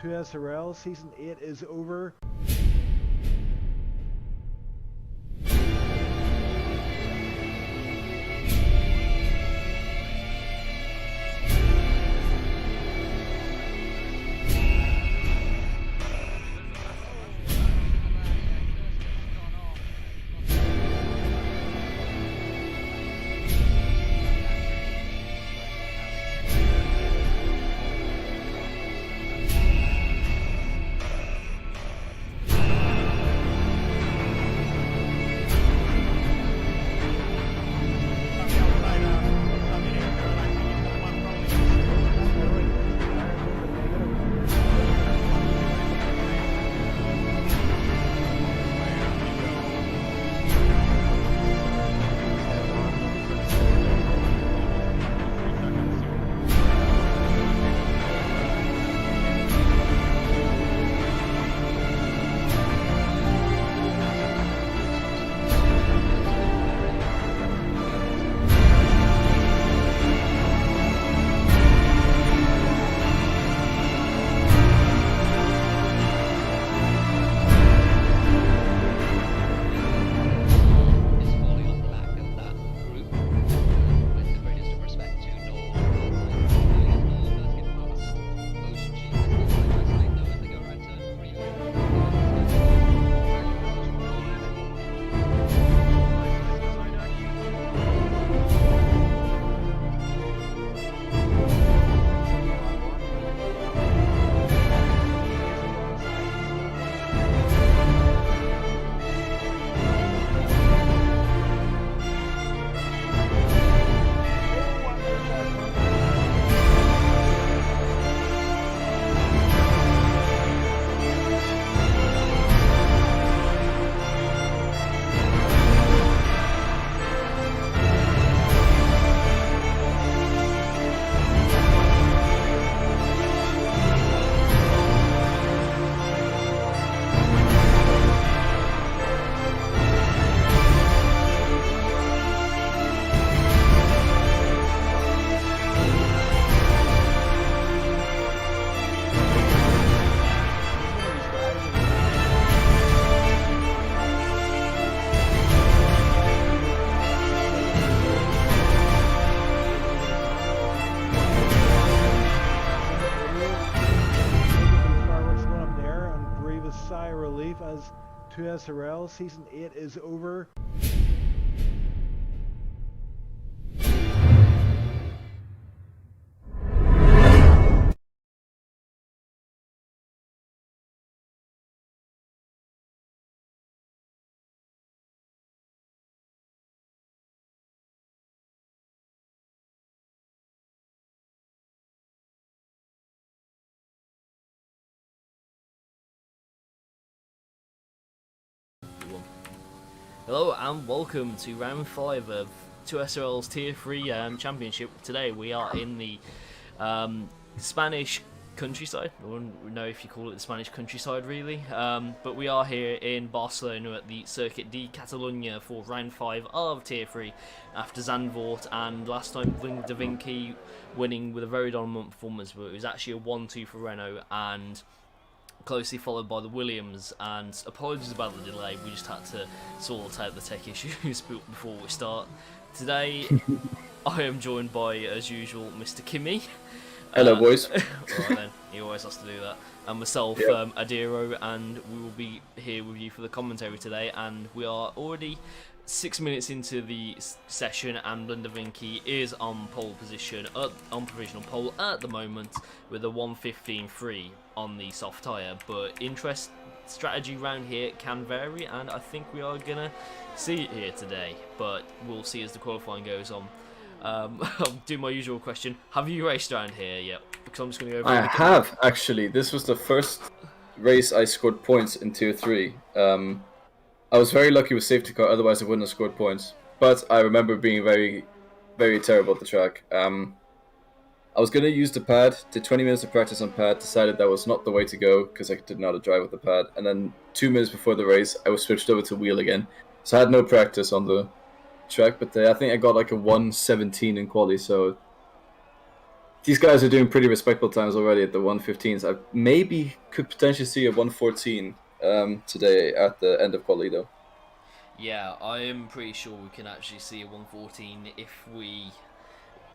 2SRL Season 8 is over. Sigh of relief as 2SRL Season 8 is over. Hello and welcome to round 5 of 2SRL's Tier 3 Championship. Today we are in the Spanish countryside. I wouldn't know if you call it the Spanish countryside really, but we are here in Barcelona at the Circuit de Catalunya for round 5 of Tier 3 after Zandvoort, and last time Da Vinci winning with a very dominant performance, but it was actually a 1-2 for Renault and closely followed by the Williams. And apologies about the delay, we just had to sort out the tech issues before we start. Today I am joined by, as usual, Mr. Kimmy. Hello boys. Right then, he always has to do that. And myself, Adiro, and we will be here with you for the commentary today. And we are already 6 minutes into the session, and Da Vinci is on pole position, on provisional pole at the moment, with a 1:15.3 on the soft tyre. But strategy round here can vary, and I think we are gonna see it here today. But we'll see as the qualifying goes on. I'll do my usual question: have you raced around here yet? Because I'm just gonna go over. I have actually. This was the first race I scored points in Tier 3. I was very lucky with safety car, otherwise I wouldn't have scored points. But I remember being very, very terrible at the track. I was going to use the pad, did 20 minutes of practice on pad, decided that was not the way to go because I didn't know how to drive with the pad. And then 2 minutes before the race, I was switched over to wheel again. So I had no practice on the track, but I think I got like a 1:17 in quali, so these guys are doing pretty respectable times already at the 1:15s. I maybe could potentially see a 1:14 today at the end of quali though. Yeah, I am pretty sure we can actually see a 1:14 if we.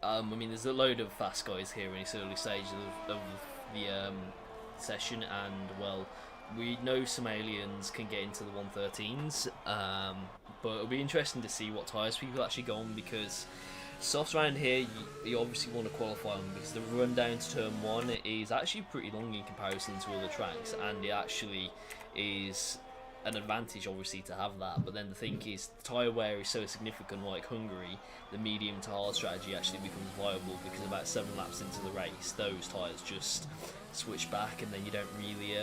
I mean, there's a load of fast guys here in this early stage of the session, and well, we know some aliens can get into the 1:13s, but it'll be interesting to see what tyres people actually go on, because softs around here, you obviously want to qualify on, because the run down to turn 1 is actually pretty long in comparison to other tracks, and it actually is an advantage obviously to have that. But then the thing is, tyre wear is so significant, like Hungary, the medium to hard strategy actually becomes viable, because about 7 laps into the race those tyres just switch back, and then you don't really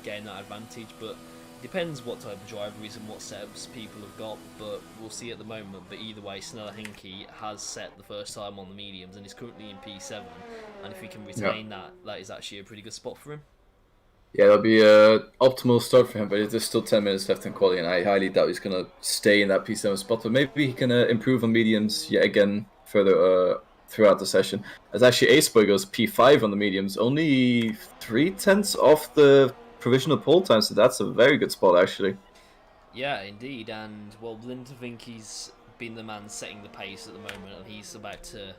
gain that advantage. But it depends what type of driver is and what setups people have got, but we'll see at the moment. But either way, Snella Hinky has set the first time on the mediums and is currently in P7, and if he can retain that is actually a pretty good spot for him. Yeah, that'll be an optimal start for him, but there's still 10 minutes left in quali, and I highly doubt he's going to stay in that P7 spot. But maybe he can improve on mediums yet again further throughout the session. As actually Aceboy goes P5 on the mediums, only 3/10 off the provisional pole time, so that's a very good spot actually. Yeah, indeed, and well, Lintervinky's been the man setting the pace at the moment, and he's about to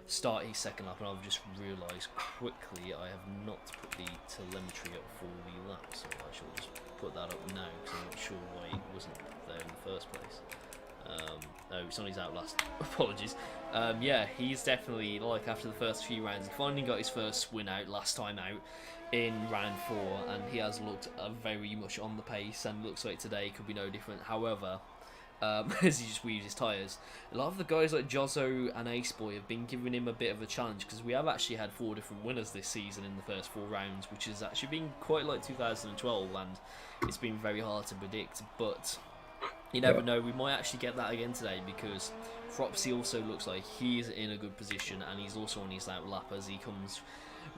start his second lap, and I've just realised quickly I have not put the telemetry up for the lap, so I shall just put that up now, because I'm not sure why it wasn't there in the first place. No, it's on his outlast. Apologies. Yeah, he's definitely, like, after the first few rounds, he finally got his first win out last time out in round 4, and he has looked very much on the pace, and looks like today could be no different. However, as he just weaves his tyres, a lot of the guys like Jozzo and Aceboy have been giving him a bit of a challenge, because we have actually had 4 different winners this season in the first 4 rounds, which has actually been quite like 2012, and it's been very hard to predict. But you never know, we might actually get that again today, because Fropsy also looks like he's in a good position, and he's also on his out lap as he comes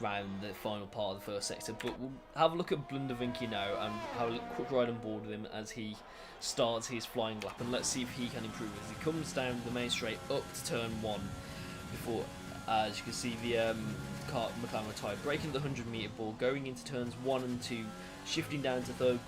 round the final part of the first sector. But we'll have a look at Blundervinky now and have a quick ride on board with him as he starts his flying lap, and let's see if he can improve as he comes down the main straight up to turn 1 before, as you can see, the McLaren tyre breaking the 100-metre ball, going into turns 1 and 2, shifting down to 3rd,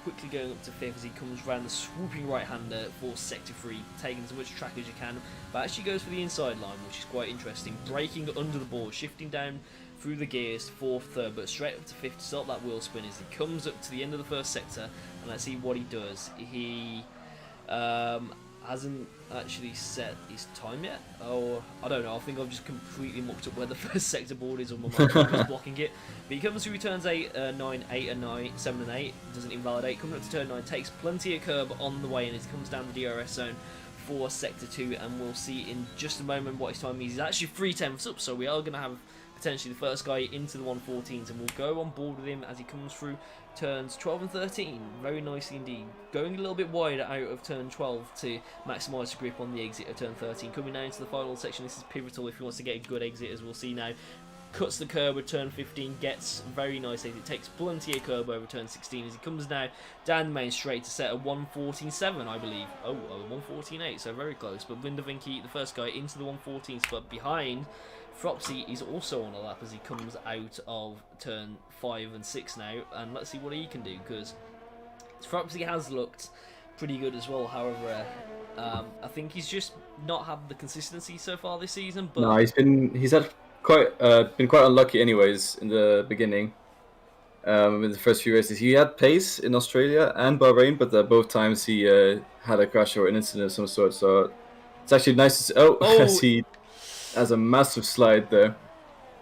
quickly going up to 5th as he comes round the swooping right-hander for sector 3, taking as much track as you can, but actually goes for the inside line, which is quite interesting, braking under the board, shifting down through the gears, 4th, 3rd, but straight up to 5th to start that wheel spin as he comes up to the end of the first sector, and let's see what he does. He hasn't actually set his time yet, or I don't know, I think I've just completely mucked up where the first sector board is, or my microphone's blocking it. But he comes through turns 8, 9, 8 and 9, 7 and 8, doesn't invalidate, coming up to turn 9, takes plenty of curb on the way, and as he comes down the DRS zone for sector 2, and we'll see in just a moment what his time is. He's actually 3/10 up, so we are going to have potentially the first guy into the 1:14s, and we'll go on board with him as he comes through turns 12 and 13 very nicely indeed, going a little bit wider out of turn 12 to maximise the grip on the exit of turn 13. Coming now into the final section, this is pivotal if he wants to get a good exit, as we'll see now. Cuts the curb at turn 15, gets very nice exit, takes plenty of curb over turn 16 as he comes now down the main straight to set a 1:14.7, I believe. Oh, a 1:14.8, so very close. But Blundervinky, the first guy into the 1:14s, but behind Fropsy is also on a lap as he comes out of turn 5 and 6 now, and let's see what he can do, because Fropsy has looked pretty good as well. However, I think he's just not had the consistency so far this season. But no, he's had been quite unlucky anyways in the beginning. In the first few races, he had pace in Australia and Bahrain, but both times he had a crash or an incident of some sort. So it's actually nice to see. As he has a massive slide there.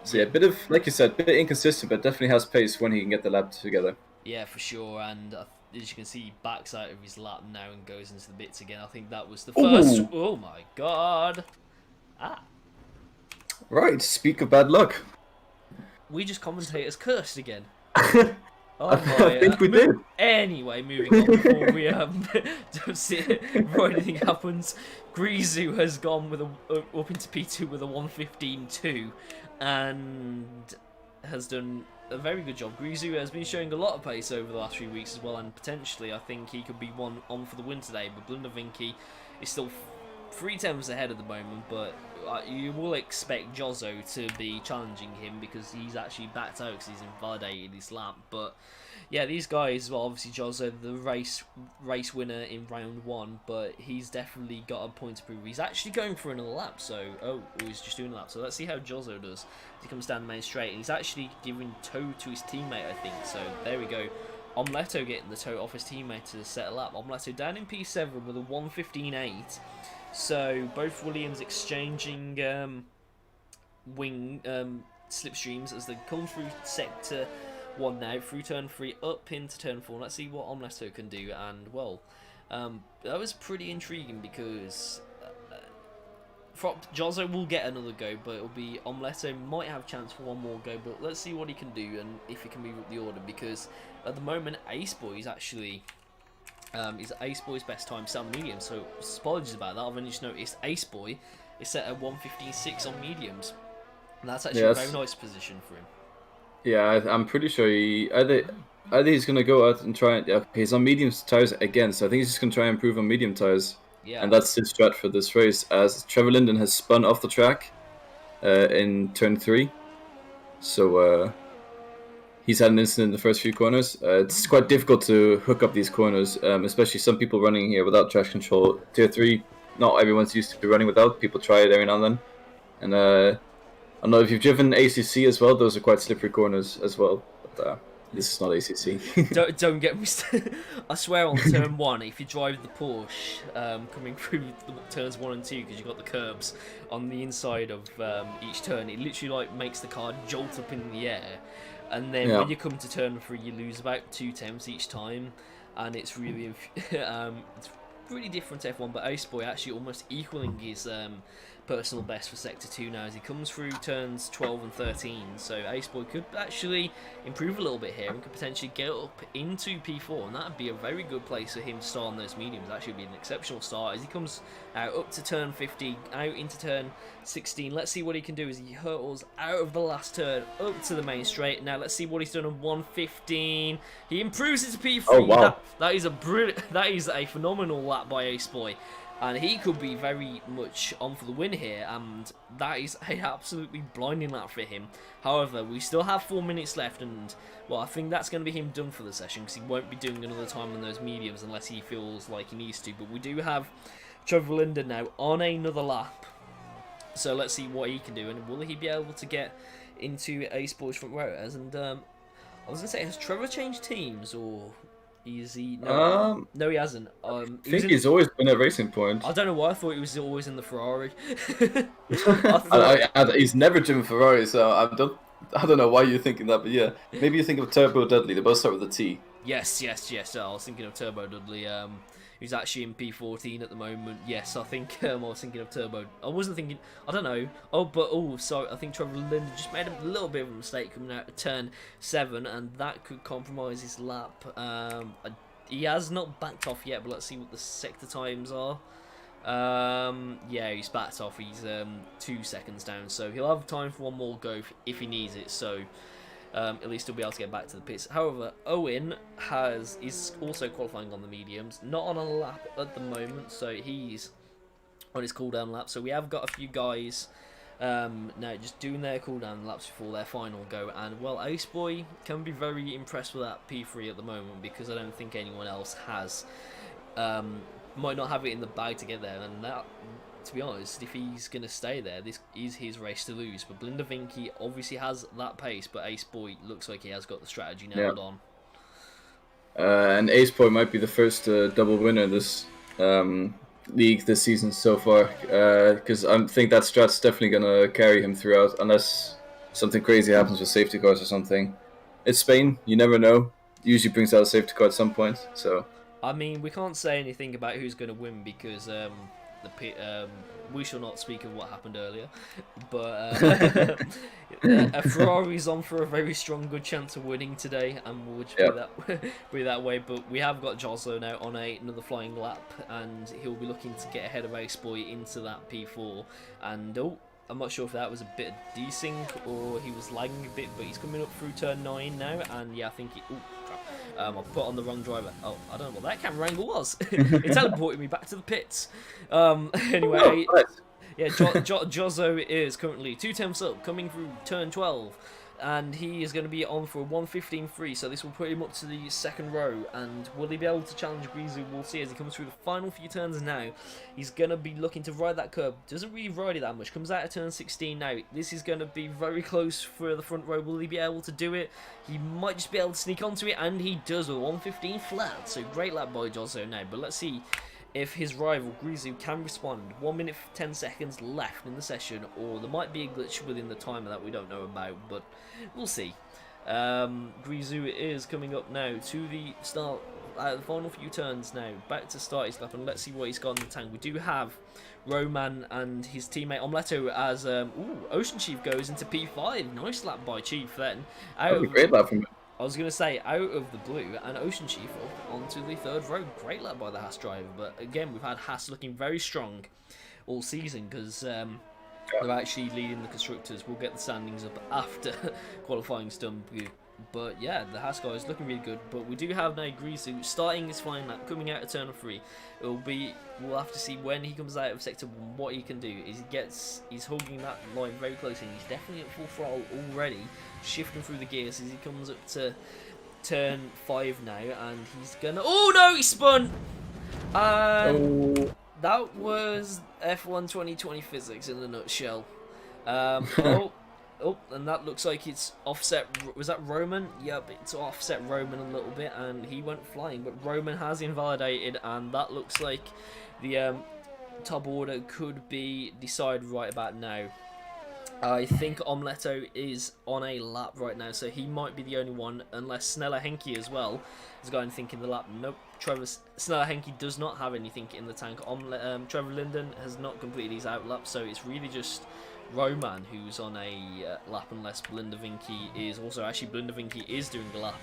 So yeah, a bit of, like you said, a bit inconsistent, but definitely has pace when he can get the lap together. Yeah, for sure. And as you can see, he backs out of his lap now and goes into the bits again. I think that was the first. Ooh. Oh my god! Right. Speak of bad luck. We just commentators cursed again. I think we did. Anyway, moving on before we don't see it before anything happens. Grizu has gone with up into P2 with a 1:15.2 and has done a very good job. Grizu has been showing a lot of pace over the last few weeks as well, and potentially I think he could be one on for the win today. But Blundervinky is still 3 tenths ahead at the moment, but you will expect Jozzo to be challenging him because he's actually backed out because he's invalidated his lap. But yeah, these guys, well, obviously Jozzo, the race winner in round 1, but he's definitely got a point to prove. He's actually going for another lap, so he's just doing a lap. So let's see how Jozzo does. He comes down the main straight, and he's actually giving toe to his teammate, I think. So there we go. Omletto getting the toe off his teammate to set a lap. Omletto down in P7 with a 1:15.8. So both Williams exchanging wing slipstreams as they come through sector 1 now, through turn 3, up into turn 4. Let's see what Omletto can do. And well, that was pretty intriguing because Jozzo will get another go, but it'll be Omletto might have a chance for one more go. But let's see what he can do and if he can move up the order, because at the moment Ace Boy is actually is Ace Boy's best time set on medium. So apologies about that. I've only just noticed Ace Boy is set at 1:15.6 on mediums, and that's actually a very nice position for him. Yeah, I'm pretty sure either he's gonna go out and try and he's on medium tires again, so I think he's just gonna try and improve on medium tires. Yeah. And that's his strat for this race, as Trevor Linden has spun off the track in turn 3. So he's had an incident in the first few corners. It's quite difficult to hook up these corners, especially some people running here without traction control. Tier 3, not everyone's used to running without. People try it every now and then. And I don't know if you've driven ACC as well, those are quite slippery corners as well. But this is not ACC. don't get me I swear on turn 1, if you drive the Porsche coming through the turns 1 and 2, because you've got the curbs on the inside of each turn, it literally like makes the car jolt up in the air. And then when you come to turn 3, you lose about 2 tenths each time, and it's really it's pretty different to F1. But Ace Boy actually almost equaling his personal best for sector 2 now as he comes through turns 12 and 13. So Ace Boy could actually improve a little bit here and could potentially get up into P4, and that would be a very good place for him to start on those mediums. Actually be an exceptional start as he comes out up to turn 50, out into turn 16. Let's see what he can do as he hurtles out of the last turn up to the main straight. Now let's see what he's done on 1:15. He improves it to P3. Oh, wow. That is a phenomenal lap by Ace Boy. And he could be very much on for the win here, and that is an absolutely blinding lap for him. However, we still have 4 minutes left, and well, I think that's going to be him done for the session, because he won't be doing another time on those mediums unless he feels like he needs to. But we do have Trevor Linden now on another lap, so let's see what he can do, and will he be able to get into Ace Boy's front row? And I was going to say, has Trevor changed teams, or... Is he? No, no, he hasn't. I think he's always been at Racing Point. I don't know why I thought he was always in the Ferrari. He's never driven Ferrari, so I don't know why you're thinking that, but yeah, maybe you think of Turbo Dudley. They both start with a T. Yes. I was thinking of Turbo Dudley. Who's actually in P14 at the moment. Yes, I think I was thinking of Turbo. I wasn't thinking. I don't know. Sorry. I think Trevor Linden just made a little bit of a mistake coming out of turn 7, and that could compromise his lap. He has not backed off yet, but let's see what the sector times are. Yeah, he's backed off. He's 2 seconds down, so he'll have time for one more go if he needs it. So. At least he'll be able to get back to the pits. However, Owen is also qualifying on the mediums, not on a lap at the moment, so he's on his cooldown lap. So we have got a few guys now just doing their cooldown laps before their final go, and well, Ace Boy can be very impressed with that P3 at the moment, because I don't think anyone else has might not have it in the bag to get there, and that, to be honest, if he's going to stay there, this is his race to lose. But Blinda Vinky obviously has that pace, but Ace Boy looks like he has got the strategy nailed on. And Ace Boy might be the first double winner in this league this season so far, because I think that strat's definitely going to carry him throughout, unless something crazy happens with safety cars or something. It's Spain, you never know. Usually brings out a safety car at some point, so... I mean, we can't say anything about who's going to win, because... we shall not speak of what happened earlier, but a Ferrari's on for a very strong, good chance of winning today, and we'll just be that way. But we have got Joslo now on another flying lap, and he'll be looking to get ahead of Ace Boy into that P4. And I'm not sure if that was a bit of desync or he was lagging a bit, but he's coming up through turn 9 now, and yeah, I think I've put on the wrong driver. Oh, I don't know what that camera angle was. It teleported me back to the pits. Anyway, Oh, nice. yeah, Jozzo is currently 2 tenths up, coming through turn 12. And he is going to be on for a 1:15.3, so this will put him up to the second row. And will he be able to challenge Grizu? We'll see as he comes through the final few turns now. He's going to be looking to ride that curb. Doesn't really ride it that much. Comes out of turn 16 now. This is going to be very close for the front row. Will he be able to do it? He might just be able to sneak onto it, and he does with 1:15 flat. So great lap by Jozzo now. But let's see if his rival Grizu can respond. 1 minute 10 seconds left in the session, or there might be a glitch within the timer that we don't know about, but we'll see. Grizu is coming up now to the start, the final few turns now, back to start his lap, and let's see what he's got in the tank. We do have Roman and his teammate Omletto as Ocean Chief goes into P5. Nice lap by Chief then. That was a great lap from him. I was going to say, out of the blue, and Ocean Chief up onto the third row. Great lap by the Haas driver, but again, we've had Haas looking very strong all season, because they're actually leading the constructors. We'll get the standings up after qualifying's done. But yeah, the Haas guy is looking really good. But we do have now Grizu starting his final lap, coming out of turn 3. We'll have to see when he comes out of sector 1 what he can do. He's holding that line very closely. He's definitely at full throttle already, shifting through the gears as he comes up to turn 5 now, and he's gonna. Oh no, he spun. That was F1 2020 physics in a nutshell. Oh, and that looks like it's offset. Was that Roman? Yep, it's offset Roman a little bit, and he went flying. But Roman has invalidated, and that looks like the top order could be decided right about now. I think Omletto is on a lap right now, so he might be the only one, unless Snella Henke as well has got anything in the lap. Nope, Snella Henke does not have anything in the tank. Trevor Linden has not completed his out lap, so it's really just Roman who's on a lap, unless Blindervinky is also. Actually, Blindervinky is doing a lap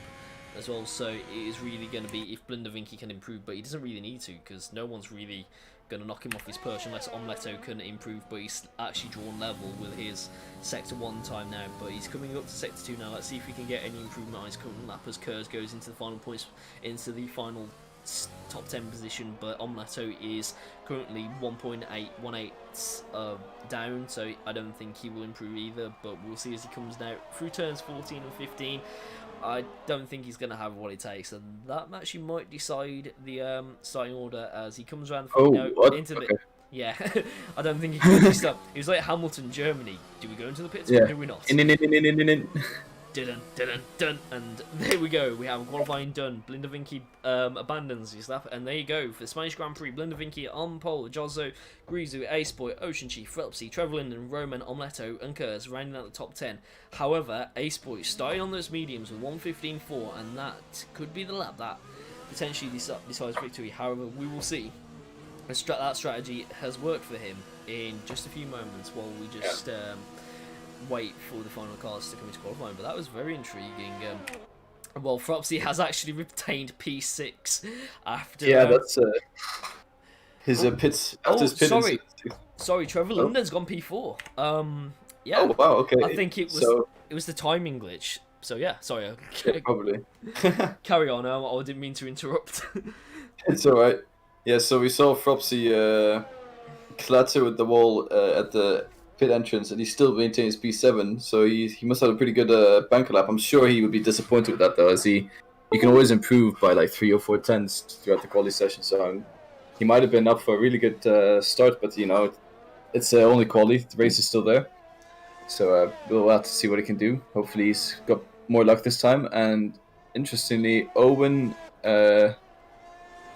as well, so it is really going to be if Blindervinky can improve, but he doesn't really need to, because no one's really going to knock him off his perch unless Omletto can improve, but he's actually drawn level with his sector 1 time now. But he's coming up to sector 2 now. Let's see if we can get any improvement on his current lap as Kurz goes into the final points, into the final top 10 position. But Omletto is currently 1.818 down, so I don't think he will improve either, but we'll see as he comes now through turns 14 and 15. I don't think he's going to have what it takes, and that actually might decide the starting order as he comes around the into the. Yeah, I don't think he can really stop. He was like Hamilton, Germany. Do we go into the pits or do we not? Dun, and there we go. We have qualifying done. Blindervinky abandons his lap, and there you go for the Spanish Grand Prix. Blindervinky on pole, Jozzo, Grizu, Ace Boy, Ocean Chief, Phelpsy, Trevor Linden, Roman, Omletto, and Kurz rounding out the top 10. However, Ace Boy starting on those mediums with 1:15.4, and that could be the lap that potentially decides victory. However, we will see. That strategy has worked for him in just a few moments while we just wait for the final cars to come into qualifying. But that was very intriguing. Well, Phelpsy has actually retained P6 after. Yeah, that's his pits. After his pit sorry, Trevor Linden's gone P4. Yeah. Oh wow, okay. I think it was the timing glitch. So yeah, sorry. Yeah, probably. Carry on. I didn't mean to interrupt. It's alright. Yeah, so we saw Phelpsy clatter with the wall at the pit entrance, and he still maintains P7, so he must have a pretty good banker lap. I'm sure he would be disappointed with that, though, as he can always improve by like 3 or 4 tenths throughout the quality session, so he might have been up for a really good start, but, you know, it's only quality. The race is still there, so we'll have to see what he can do. Hopefully he's got more luck this time. And interestingly, Owen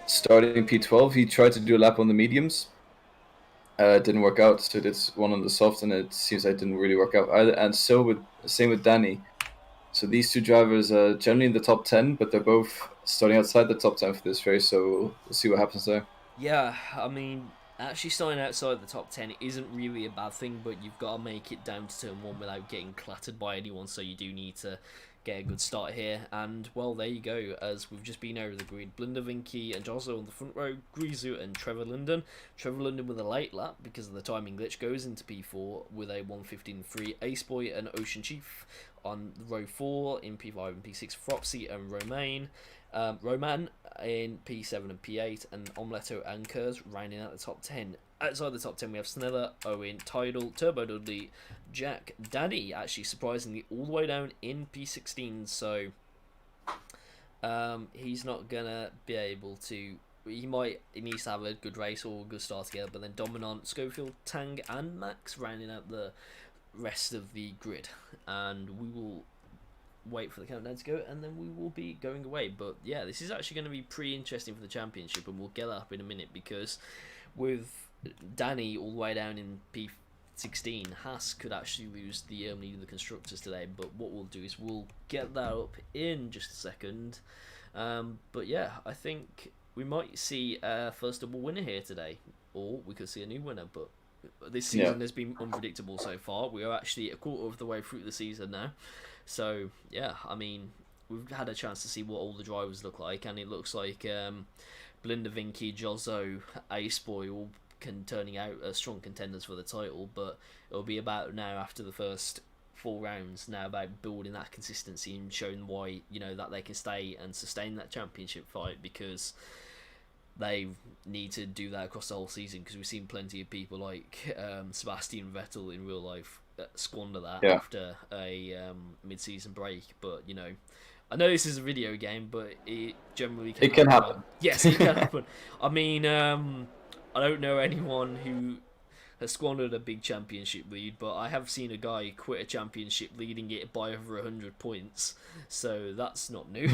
starting P12, he tried to do a lap on the mediums. Didn't work out, so did one on the soft, and it seems like it didn't really work out either. And same with Danny. So these two drivers are generally in the top 10, but they're both starting outside the top 10 for this race, so we'll see what happens there. Yeah, I mean, actually starting outside the top 10 isn't really a bad thing, but you've got to make it down to turn 1 without getting clattered by anyone, so you do need to get a good start here. And, well, there you go, as we've just been over the grid. Blindavinky and Joslo on the front row, Grizu and Trevor London. Trevor London with a late lap because of the timing glitch goes into P4 with a 1:15.3. Aceboy and Ocean Chief on row 4 in P5 and P6. Fropsy and Roman in P7 and P8, and Omleto and Kurz rounding out the top 10. Outside the top 10, we have Sneller, Owen, Tidal, Turbo Dudley, Jack, Daddy, actually surprisingly all the way down in P16, so he's not gonna be able to. He needs to have a good race or a good start together, but then Dominant, Schofield, Tang, and Max rounding out the rest of the grid, and we will wait for the countdown to go, and then we will be going away. But yeah, this is actually going to be pretty interesting for the championship, and we'll get that up in a minute, because with Danny all the way down in P16, Haas could actually lose the lead of the constructors today. But what we'll do is we'll get that up in just a second. But yeah, I think we might see a first double winner here today, or we could see a new winner. But this season has been unpredictable so far. We are actually a quarter of the way through the season now. So, yeah, I mean, we've had a chance to see what all the drivers look like, and it looks like Blindavinky, Jozo, Aceboy all turning out as strong contenders for the title, but it'll be about now, after the first 4 rounds, now about building that consistency and showing why, that they can stay and sustain that championship fight, because they need to do that across the whole season, because we've seen plenty of people like Sebastian Vettel in real life squander that after a mid-season break. But I know this is a video game, but it generally can happen. Yes, it can happen. I mean, I don't know anyone who has squandered a big championship lead, but I have seen a guy quit a championship leading it by over 100 points, so that's not new.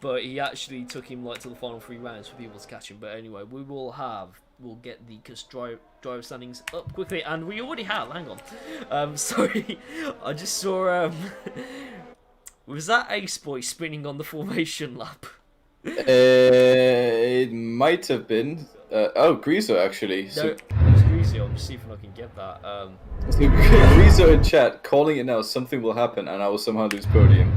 But he actually took him to the final 3 rounds for people to catch him. But anyway, we'll get the driver standings up quickly, and we already have. Hang on, sorry, I just saw. Was that Aceboy spinning on the formation lap? It might have been. Grizo actually. No, it was Grizo. I'm just see if I can get that. So Grizo in chat calling it now. Something will happen, and I will somehow lose podium.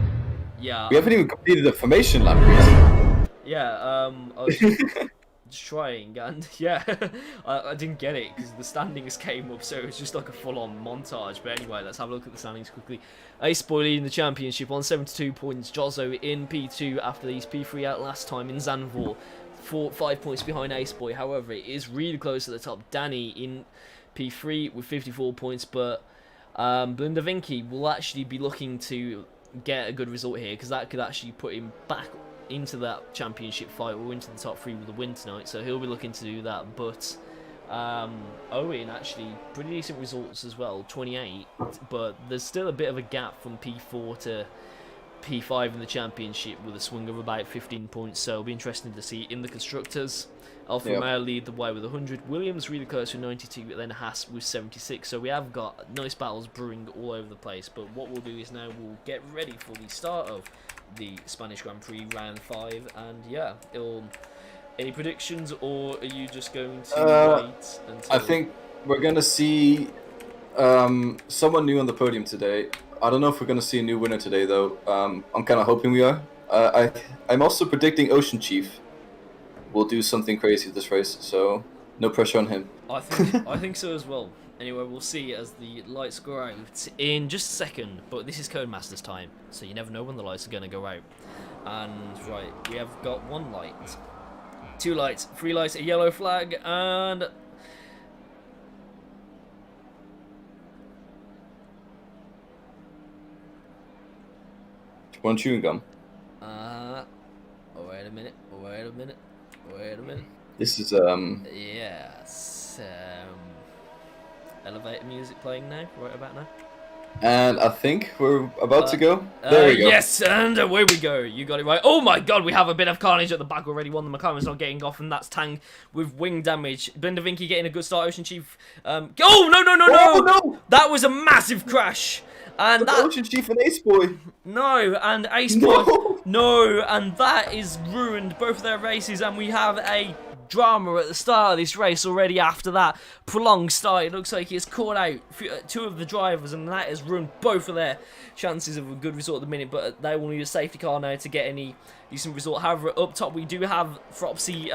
Yeah. We haven't even completed the formation lap, Grizo. Yeah. I was just trying, and yeah, I didn't get it because the standings came up, so it was just like a full-on montage. But anyway, let's have a look at the standings quickly. Aceboy leading the championship on 72 points. Jozo in P2 after these P3 out last time in Zandvoort. 5 points behind Aceboy. However, it is really close to the top. Danny in P3 with 54 points, but Blindavinky will actually be looking to get a good result here, because that could actually put him back into that championship fight or into the top 3 with a win tonight, so he'll be looking to do that. But Owen actually pretty decent results as well, 28, but there's still a bit of a gap from P4 to P5 in the championship with a swing of about 15 points, so it'll be interesting to see in the constructors. Alfa Romeo lead the way with 100, Williams really close with 92, but then Haas with 76, so we have got nice battles brewing all over the place. But what we'll do is now we'll get ready for the start of the Spanish Grand Prix round 5, and yeah, any predictions, or are you just going to wait until... I think we're going to see someone new on the podium today. I don't know if we're going to see a new winner today, though. I'm kind of hoping we are. I'm also predicting Ocean Chief will do something crazy this race, so no pressure on him. I think so as well. Anyway, we'll see as the lights go out in just a second, but this is Codemasters time, so you never know when the lights are going to go out. And right, we have got 1 light, 2 lights, 3 lights, a yellow flag, and... One chewing gum. Wait a minute. This is Yes. Elevator music playing now, right about now. And I think we're about to go. There we go. Yes, and away we go. You got it right. Oh my god, we have a bit of carnage at the back already. One of the McLaren's not getting off, and that's Tang with wing damage. Blindavinky getting a good start. Ocean Chief. Oh, no! That was a massive crash. And that... Ocean Chief and Aceboy. No, and Aceboy. No, and that is ruined both of their races, and we have a drama at the start of this race already after that prolonged start. It looks like he has caught out two of the drivers, and that has ruined both of their chances of a good result at the minute, but they will need a safety car now to get any decent result. However, up top we do have Fropsy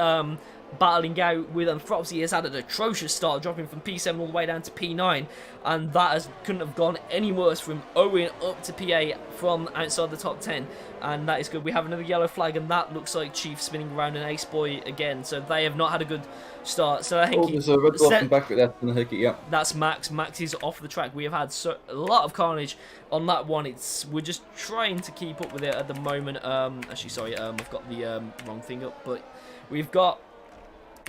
battling out with, and Fropsy has had an atrocious start, dropping from P7 all the way down to P9, and that couldn't have gone any worse from Owen up to P8 from outside the top 10, and that is good. We have another yellow flag, and that looks like Chief spinning around an Ace Boy again, so they have not had a good start. So I think there's a red off and back with that in the hickey, yeah. That's Max. Max is off the track. We have had a lot of carnage on that one. We're just trying to keep up with it at the moment. Actually, sorry, I've got the wrong thing up, but we've got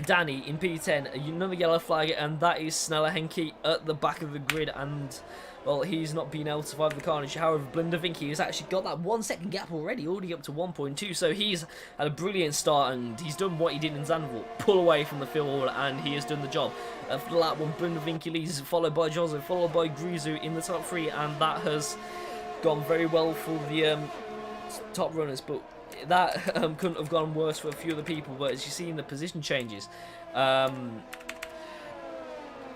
Danny in P10, another yellow flag, and that is Sneller Henke at the back of the grid, and well, he's not been able to survive the carnage. However, Blindervinky has actually got that 1 second gap already up to 1.2, so he's had a brilliant start, and he's done what he did in Zandvoort, pull away from the field, and he has done the job. For the lap one, Blindervinky leads, followed by Jozo, followed by Grizu in the top 3, and that has gone very well for the top runners, but that couldn't have gone worse for a few other people. But as you see in the position changes,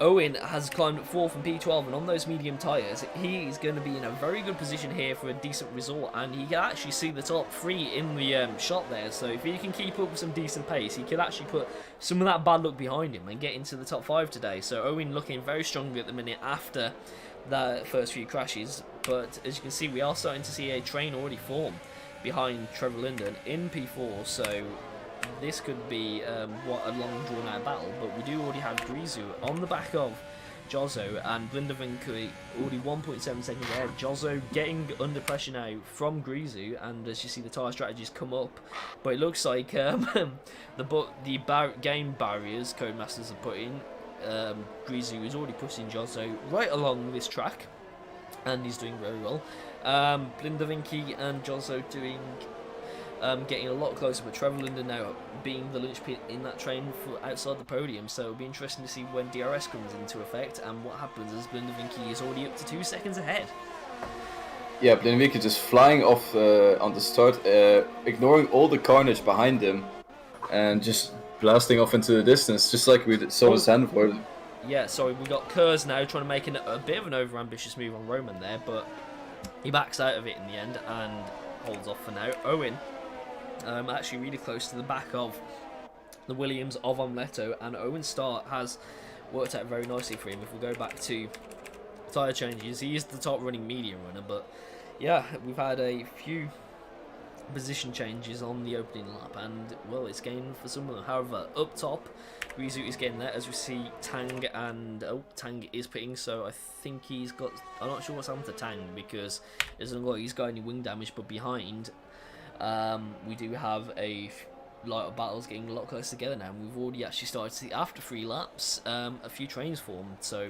Owen has climbed up 4th from P12, and on those medium tyres, he is going to be in a very good position here for a decent result, and he can actually see the top 3 in the shot there, so if he can keep up with some decent pace, he could actually put some of that bad luck behind him and get into the top 5 today. So Owen looking very strong at the minute after the first few crashes, but as you can see, we are starting to see a train already form behind Trevor Linden in P4, so this could be what a long drawn out battle, but we do already have Grizu on the back of Jozo, and Blindervinky already 1.7 seconds ahead. Jozo getting under pressure now from Grizu, and as you see the tyre strategies come up, but it looks like the game barriers Codemasters have put in, Grizu is already pushing Jozo right along this track, and he's doing very well. Blindervinky and Jozo getting a lot closer, but Trevor Linden now being the linchpin in that train for outside the podium, so it'll be interesting to see when DRS comes into effect and what happens as Blindervinky is already up to 2 seconds ahead. Yeah, Blindervinky just flying off on the start, ignoring all the carnage behind him, and just blasting off into the distance, just like we saw with Zandvoort. Yeah, sorry, we got Kurz now trying to make a bit of an over-ambitious move on Roman there, but he backs out of it in the end and holds off for now. Owen actually really close to the back of the Williams of Omletto, and Owen's start has worked out very nicely for him. If we go back to tyre changes, he is the top running medium runner, but yeah, we've had a few position changes on the opening lap, and well, it's gained for some of them. However, up top, Grizu is getting there, as we see Tang, and Tang is pitting, so I think he's got, I'm not sure what's happened to Tang, because it doesn't look like he's got any wing damage, but behind we do have a lot of battles getting a lot closer together now, and we've already actually started to see, after 3 laps, a few trains formed, so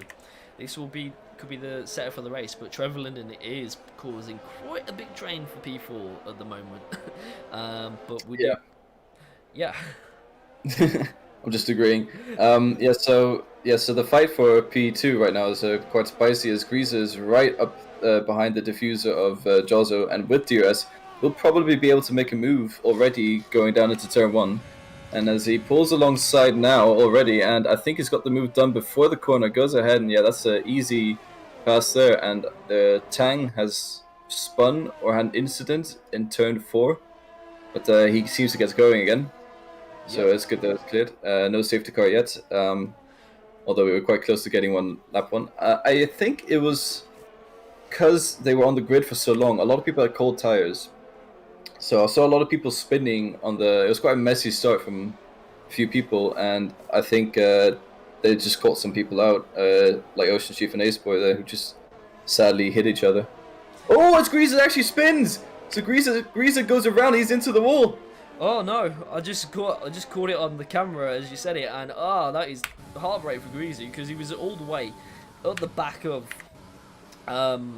this could be the setup for the race. But Trevor Linden is causing quite a big train for P4 at the moment. But we yeah. I'm just agreeing. So the fight for P2 right now is quite spicy, as Grease is right up behind the diffuser of Jozo, and with DRS, will probably be able to make a move already going down into turn 1. And as he pulls alongside now already, and I think he's got the move done before the corner, goes ahead, and yeah, that's an easy pass there. And Tang has spun or had an incident in turn 4, but he seems to get going again. So it's good that it's cleared. No safety car yet, although we were quite close to getting lap 1. I think it was because they were on the grid for so long, a lot of people had cold tires. So I saw a lot of people spinning on it was quite a messy start from a few people, and I think they just caught some people out, like Ocean Chief and Ace Boy there, who just sadly hit each other. Oh, it's Greaser actually spins! So Greaser goes around, he's into the wall! Oh no, I just caught it on the camera as you said it, and that is heartbreak for Greasy, because he was all the way at the back of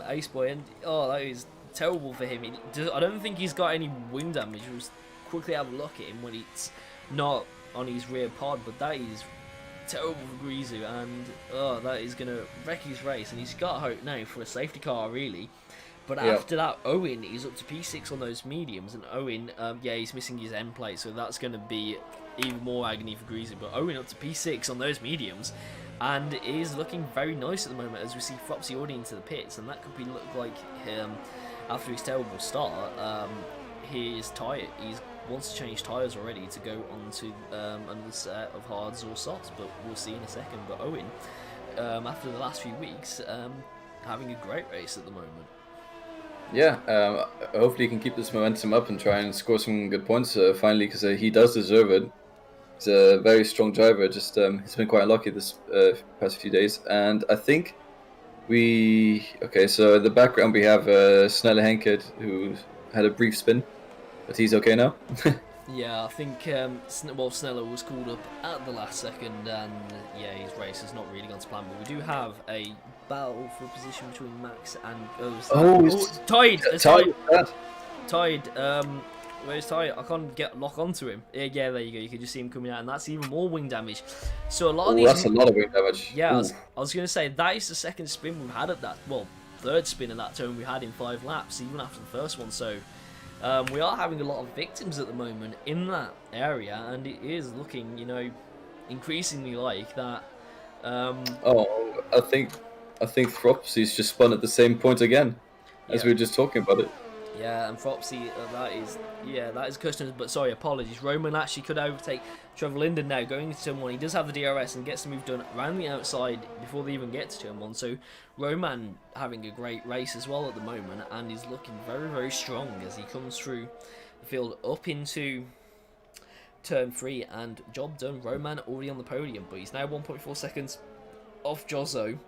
Ace Boy, and that is terrible for him. I don't think he's got any wing damage. We'll quickly have a look at him when it's not on his rear pod, but that is terrible for Grizu, and that is going to wreck his race, and he's got hope now for a safety car really. But after that, Owen is up to P6 on those mediums, and Owen, he's missing his end plate, so that's going to be even more agony for Greasy, but Owen up to P6 on those mediums, and is looking very nice at the moment as we see Fropsy already into the pits, and that could be look like after his terrible start, he's wants to change tyres already to go on to another set of hards or softs, but we'll see in a second. But Owen, after the last few weeks, having a great race at the moment. Yeah, hopefully he can keep this momentum up and try and score some good points finally, because he does deserve it. He's a very strong driver, just he's been quite unlucky this past few days. And I think so in the background we have Snelle Henkert, who had a brief spin, but he's okay now. Yeah, I think Sneller was called up at the last second, and yeah, his race has not really gone to plan. But we do have a battle for position between Max and Tied. Where's Tied? I can't lock onto him. Yeah, there you go. You can just see him coming out, and that's even more wing damage. So a lot of these. That's a lot of wing damage. Yeah, I was going to say that is the second spin we've had at that. Well, third spin at that turn we had in 5 laps, even after the first one. So. We are having a lot of victims at the moment in that area, and it is looking, increasingly like that. I think Fropsy's just spun at the same point again, as we were just talking about it. Yeah, and Fropsy, that is customers. But sorry, apologies. Roman actually could overtake Trevor Linden now going into turn 1. He does have the DRS and gets the move done around the outside before they even get to turn 1. So Roman having a great race as well at the moment, and he's looking very, very strong as he comes through the field up into turn 3. And job done. Roman already on the podium, but he's now 1.4 seconds off Jozzo,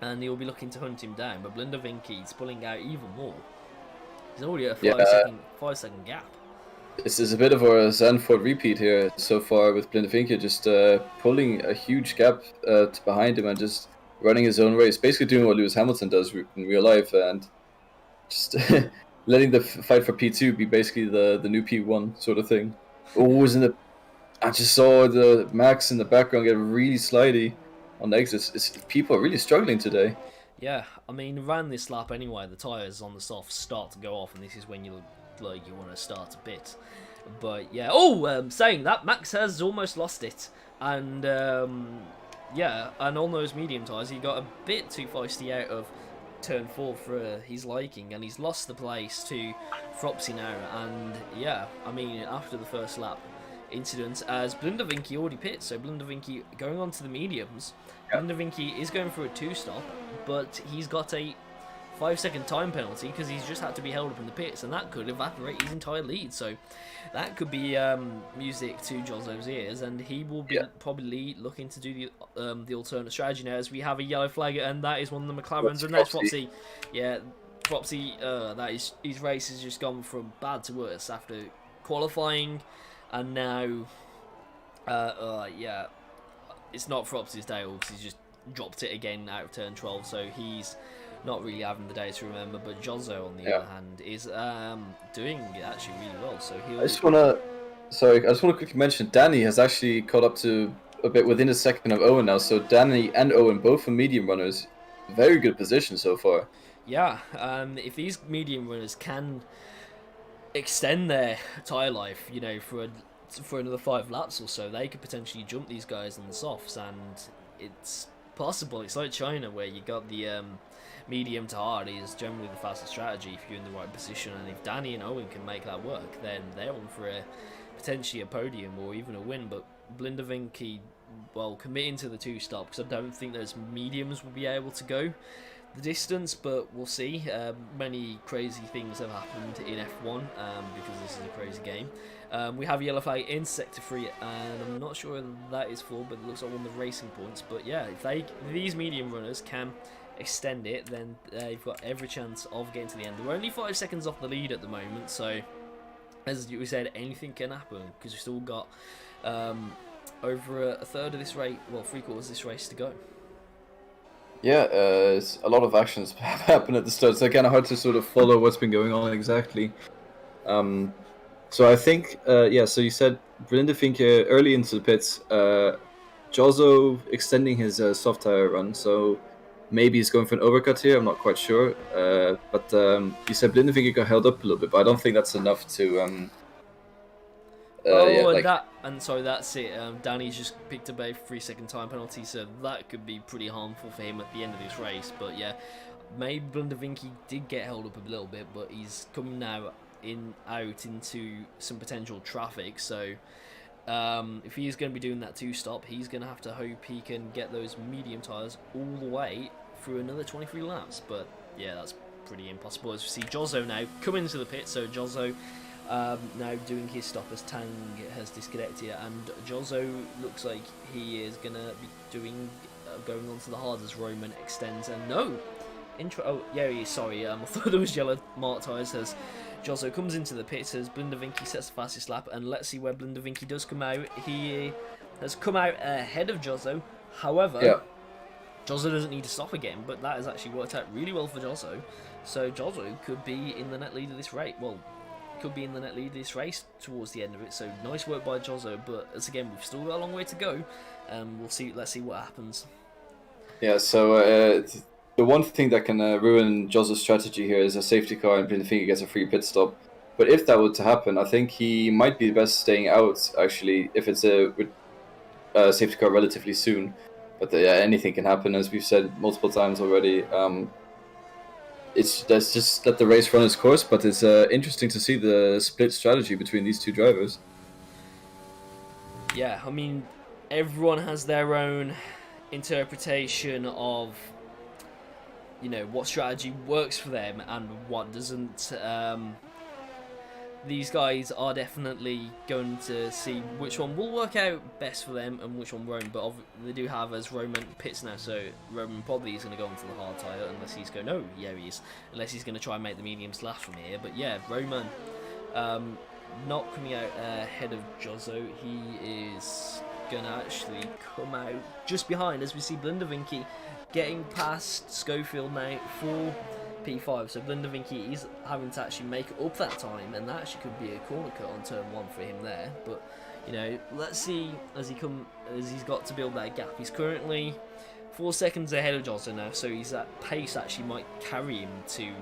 and he'll be looking to hunt him down. But Blinder Vinky's pulling out even more. He's already at a 5 second gap. This is a bit of a Zandvoort repeat here so far, with Blindevinke just pulling a huge gap behind him and just running his own race, basically doing what Lewis Hamilton does in real life, and just letting the fight for P2 be basically the new P1 sort of thing. I just saw the Max in the background get really slidey on the exits. People are really struggling today. Yeah, I mean, around this lap anyway, the tyres on the softs start to go off, and this is when you want to start a bit. But yeah, saying that, Max has almost lost it, and and on those medium tyres, he got a bit too feisty out of turn 4 for his liking, and he's lost the place to Fropsy now. And yeah, I mean, after the first lap incident, as Blindervinky already pits, so Blindervinky going on to the mediums. Blindervinky is going for a 2-stop, but he's got a 5-second time penalty because he's just had to be held up in the pits, and that could evaporate his entire lead. So that could be music to Jozzo's ears, and he will be probably looking to do the alternate strategy now, as we have a yellow flag, and that is one of the McLarens, and that's Fropsy. Yeah, Fropsy, his race has just gone from bad to worse after qualifying, and now, it's not Fropsy's day because he's just dropped it again out of turn 12, so he's not really having the day to remember. But Jozzo, on the other hand, is doing actually really well. So I just want to quickly mention Danny has actually caught up to a bit within a second of Owen now. So Danny and Owen, both are medium runners, very good position so far. Yeah, if these medium runners can extend their tyre life, for another 5 laps or so, they could potentially jump these guys on the softs, and it's possible. It's like China, where you got the medium to hard is generally the fastest strategy if you're in the right position, and if Danny and Owen can make that work, then they're on for potentially a podium or even a win. But Blindervinky, committing to the 2-stop, because I don't think those mediums will be able to go the distance, but we'll see. Many crazy things have happened in F1 because this is a crazy game. We have a yellow flag in sector 3, and I'm not sure that is for, but it looks like one of the racing points. But yeah, if these medium runners can extend it, then they've got every chance of getting to the end. We're only 5 seconds off the lead at the moment, so as we said, anything can happen because we've still got over a third of this race, 3/4 of this race to go. Yeah, a lot of actions have happened at the start, so it's kind of hard to sort of follow what's been going on exactly. So I think, so you said Blindervinke early into the pits, Jozzo extending his soft tire run, so maybe he's going for an overcut here, I'm not quite sure. But you said Blindervinke got held up a little bit, but I don't think that's enough to Yeah, And like sorry, that's it. Danny's just picked up a 3-second time penalty, so that could be pretty harmful for him at the end of this race. But yeah, maybe Blundervinky did get held up a little bit, but he's coming now out into some potential traffic. So if he is going to be doing that 2-stop, he's going to have to hope he can get those medium tyres all the way through another 23 laps. But yeah, that's pretty impossible. As we see Jozzo now coming into the pit, so Jozzo now doing his stop as Tang has disconnected, and Jozzo looks like he is going to be doing going on to the hard as Roman extends, and no oh yeah, he is, sorry, I thought there was yellow mark tyres as Jozzo comes into the pits as Blundervinky sets the fastest lap, and let's see where Blundervinky does come out. He has come out ahead of Jozzo, however Jozzo doesn't need to stop again, but that has actually worked out really well for Jozzo, so Jozzo could be in the net lead of this race, towards the end of it, so nice work by Jozzo, but as again, we've still got a long way to go, let's see what happens. Yeah, so the one thing that can ruin Jozzo's strategy here is a safety car and Blundervinky gets a free pit stop. But if that were to happen, I think he might be best staying out, actually, if it's a safety car relatively soon. But anything can happen, as we've said multiple times already. Let's just let the race run its course, but it's interesting to see the split strategy between these two drivers. Yeah, I mean, everyone has their own interpretation of, you know, what strategy works for them and what doesn't. These guys are definitely going to see which one will work out best for them and which one won't, but they do have as Roman pits now, so Roman probably is going to go onto the hard tyre unless he's going, no, yeah he is, unless he's going to try and make the mediums last from here. But yeah, Roman not coming out ahead of Jozzo, he is going to actually come out just behind, as we see Blundervinky getting past Schofield now for P5, so Blundervinky is having to actually make up that time, and that actually could be a corner cut on turn 1 for him there. But you know, let's see as he's got to build that gap. He's currently 4 seconds ahead of Johnson now, so that pace actually might carry him to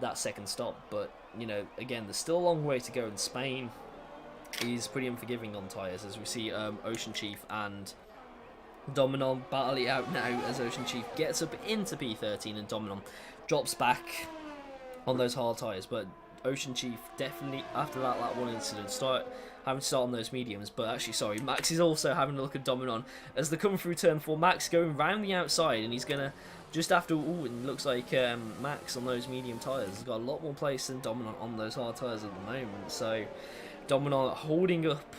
that second stop. But you know, again, there's still a long way to go, in Spain is pretty unforgiving on tyres, as we see Ocean Chief and Dominon battle it out now, as Ocean Chief gets up into P13 and Dominon drops back on those hard tyres. But Ocean Chief definitely, after that lap 1 incident, having to start on those mediums. But actually, sorry, Max is also having a look at Dominon as they come through turn 4. Max going round the outside, and he's going to, just after, it looks like Max on those medium tyres has got a lot more place than Dominon on those hard tyres at the moment. So Dominon holding up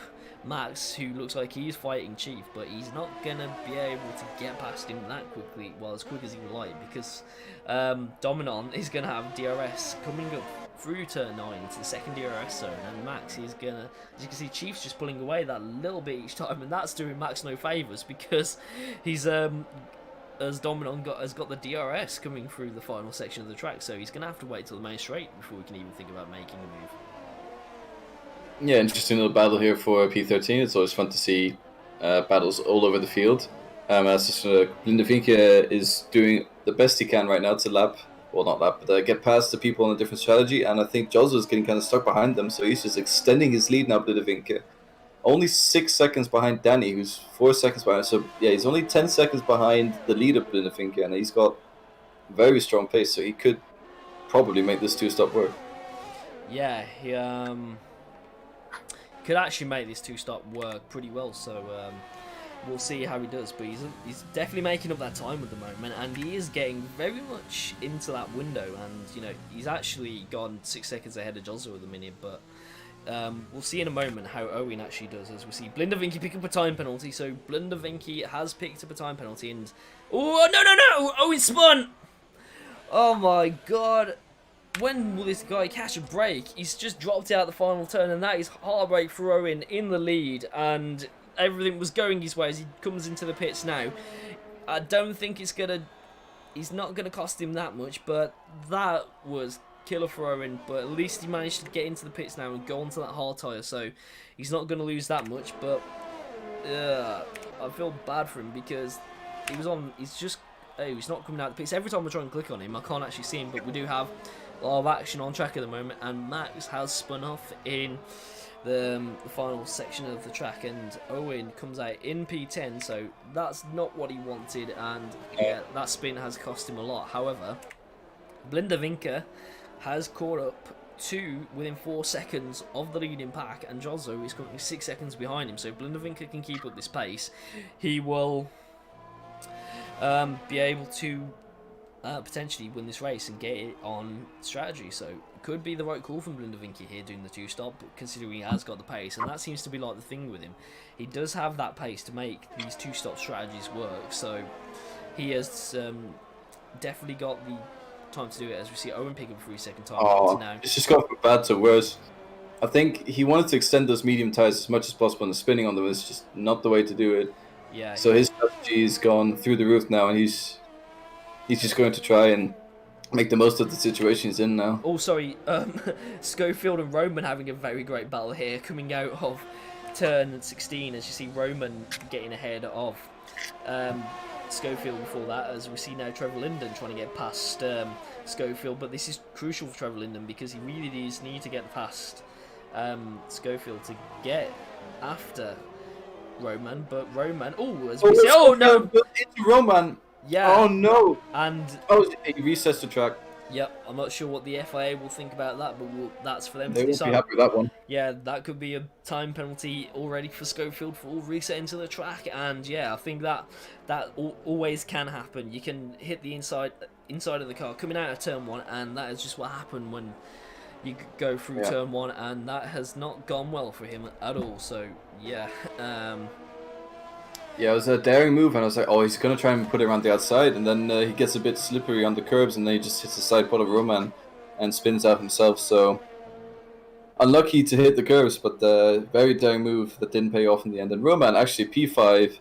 Max, who looks like he's fighting Chief, but he's not going to be able to get past him that quickly, well, as quick as he would like, because Dominon is going to have DRS coming up through turn 9 into the second DRS zone, and Max is going to, as you can see, Chief's just pulling away that little bit each time, and that's doing Max no favours, because he's, as Dominon has got the DRS coming through the final section of the track, so he's going to have to wait till the main straight before we can even think about making a move. Yeah, interesting little battle here for P13. It's always fun to see battles all over the field. As Blundervinky is doing the best he can right now to get past the people on a different strategy, and I think Jozzo is getting kind of stuck behind them, so he's just extending his lead now, Blundervinky. Only 6 seconds behind Danny, who's 4 seconds behind, so yeah, he's only 10 seconds behind the leader, Blundervinky, and he's got very strong pace, so he could probably make this 2-stop work. Yeah, he could actually make this 2-stop work pretty well, so we'll see how he does. But he's definitely making up that time at the moment, and he is getting very much into that window, and you know, he's actually gone 6 seconds ahead of Jozzo at the minute. But we'll see in a moment how Owen actually does, as we see Blundervinky pick up a time penalty. So Blundervinky has picked up a time penalty, and oh no, Owen spun. Oh my god. When will this guy catch a break? He's just dropped out the final turn, and that is heartbreak for Owen in the lead, and everything was going his way as he comes into the pits now. I don't think he's not gonna cost him that much, but that was killer for Owen. But at least he managed to get into the pits now and go onto that hard tyre, so he's not gonna lose that much. But I feel bad for him, because he's not coming out the pits. Every time I try and click on him, I can't actually see him, but we do have a lot of action on track at the moment, and Max has spun off in the final section of the track, and Owen comes out in P10, so that's not what he wanted, and yeah, that spin has cost him a lot. However, Blindervinker has caught up to within 4 seconds of the leading pack, and Jozzo is currently 6 seconds behind him, so if Blindervinker can keep up this pace, he will be able to potentially win this race and get it on strategy. So it could be the right call from Blindervinky here doing the 2-stop, considering he has got the pace, and that seems to be like the thing with him. He does have that pace to make these 2-stop strategies work, so he has definitely got the time to do it, as we see Owen pick up a 3-second time. Now. It's just got from bad to worse. I think he wanted to extend those medium tires as much as possible, and the spinning on them is just not the way to do it. Yeah. So his strategy has gone through the roof now, and he's just going to try and make the most of the situation he's in now. Oh, sorry, Schofield and Roman having a very great battle here, coming out of turn 16, as you see Roman getting ahead of Schofield before that, as we see now Trevor Linden trying to get past Schofield, but this is crucial for Trevor Linden because he really does need to get past Schofield to get after Roman, but Roman, as we see, no! It's Roman! Yeah. Oh no! And he resets the track. Yep, I'm not sure what the FIA will think about that, but that's for them to decide. They won't be happy with that one. Yeah, that could be a time penalty already for Schofield for all resetting to the track, and yeah, I think that always can happen. You can hit the inside of the car coming out of turn 1, and that is just what happened when you go through turn 1, and that has not gone well for him at all. So yeah. Yeah, it was a daring move, and I was like, oh, he's going to try and put it around the outside, and then he gets a bit slippery on the curbs, and then he just hits the side pod of Roman and spins out himself, so unlucky to hit the curbs, but very daring move that didn't pay off in the end. And Roman, actually, P5,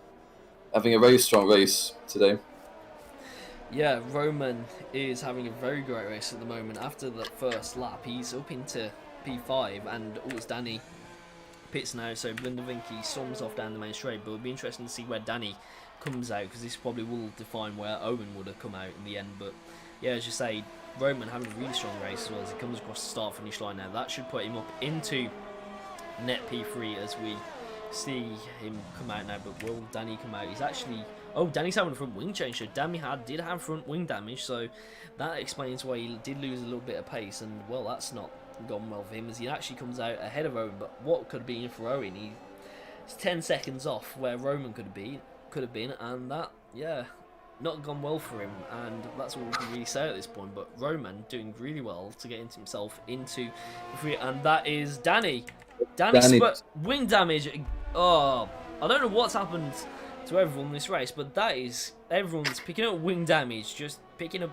having a very strong race today. Yeah, Roman is having a very great race at the moment. After the first lap, he's up into P5, and it's Danny pits now, so Blindervinky storms off down the main straight, but it'll be interesting to see where Danny comes out, because this probably will define where Owen would have come out in the end. But yeah, as you say, Roman having a really strong race as well as he comes across the start finish line now. That should put him up into net P3 as we see him come out now. But will Danny come out? He's actually... Oh, Danny's having a front wing change, so Danny did have front wing damage, so that explains why he did lose a little bit of pace, and well, that's not gone well for him, as he actually comes out ahead of Owen. But what could have been for Owen, he's 10 seconds off where Roman could have been, and that, yeah, not gone well for him, and that's all we can really say at this point. But Roman doing really well to get himself into the free, and that is Danny wing damage. Oh, I don't know what's happened to everyone in this race, but that is, everyone's picking up wing damage, just picking up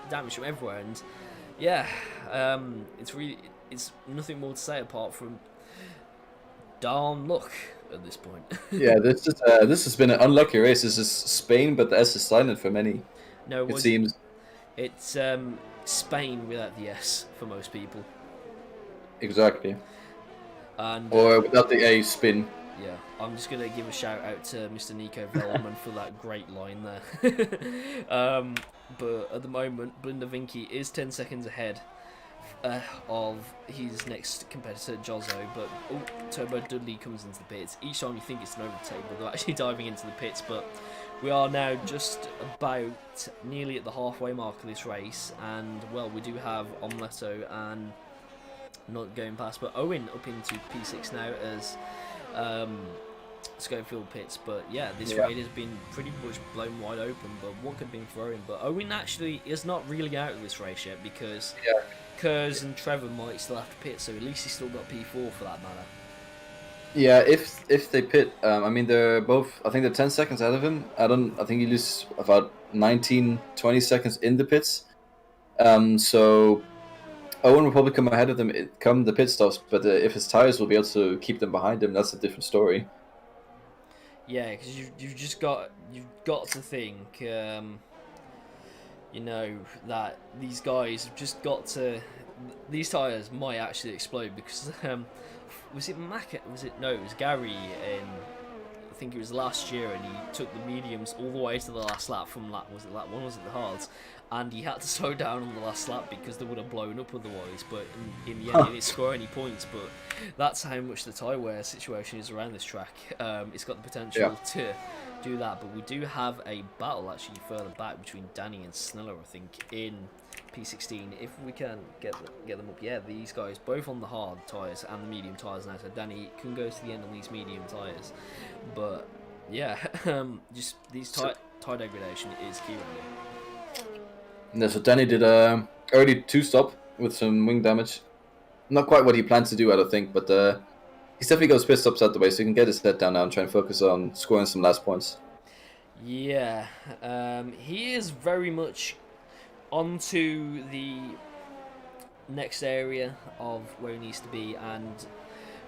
damage from everywhere, and yeah, it's nothing more to say apart from darn luck at this point. Yeah, this has been an unlucky race. This is Spain, but the S is silent for many. No, it seems it's Spain without the S for most people. Exactly. And or without the A, spin. Yeah, I'm just going to give a shout out to Mr. Nico Velleman for that great line there. But at the moment, Blindervinky is 10 seconds ahead of his next competitor, Jozzo. But Turbo Dudley comes into the pits. Each time you think it's an overtake, but they're actually diving into the pits. But we are now just about nearly at the halfway mark of this race. And, well, we do have Omletto and not going past, but Owen up into P6 now as... Schofield pits. But yeah, this raid has been pretty much blown wide open, but what could have been for Owen. But Owen actually is not really out of this race yet, because Kurz and Trevor might still have to pit, so at least he's still got P4 for that matter. Yeah, if they pit, I mean, they're both, I think they're 10 seconds out of him. I think he loses about 19-20 seconds in the pits, so Owen will probably come ahead of them come the pit stops, but if his tires will be able to keep them behind him, that's a different story. Yeah, because you've got to think, you know, that these guys have just got to. These tires might actually explode, because was it Mac? It was Gary in think it was last year, and he took the mediums all the way to the last lap from was it lap 1, was it the hards? And he had to slow down on the last lap because they would have blown up otherwise. But in the end, he didn't score any points. But that's how much the tyre wear situation is around this track. It's got the potential to do that. But we do have a battle actually further back between Danny and Sneller, I think, in P16. If we can get them up, yeah, these guys both on the hard tyres and the medium tyres now. So Danny can go to the end on these medium tyres. But yeah, just these tyre degradation is key right here. Yeah, so Danny did a early 2-stop with some wing damage. Not quite what he planned to do, I don't think, but he's definitely got his pit stops out the way, so he can get his head down now and try and focus on scoring some last points. Yeah, he is very much onto the next area of where he needs to be, and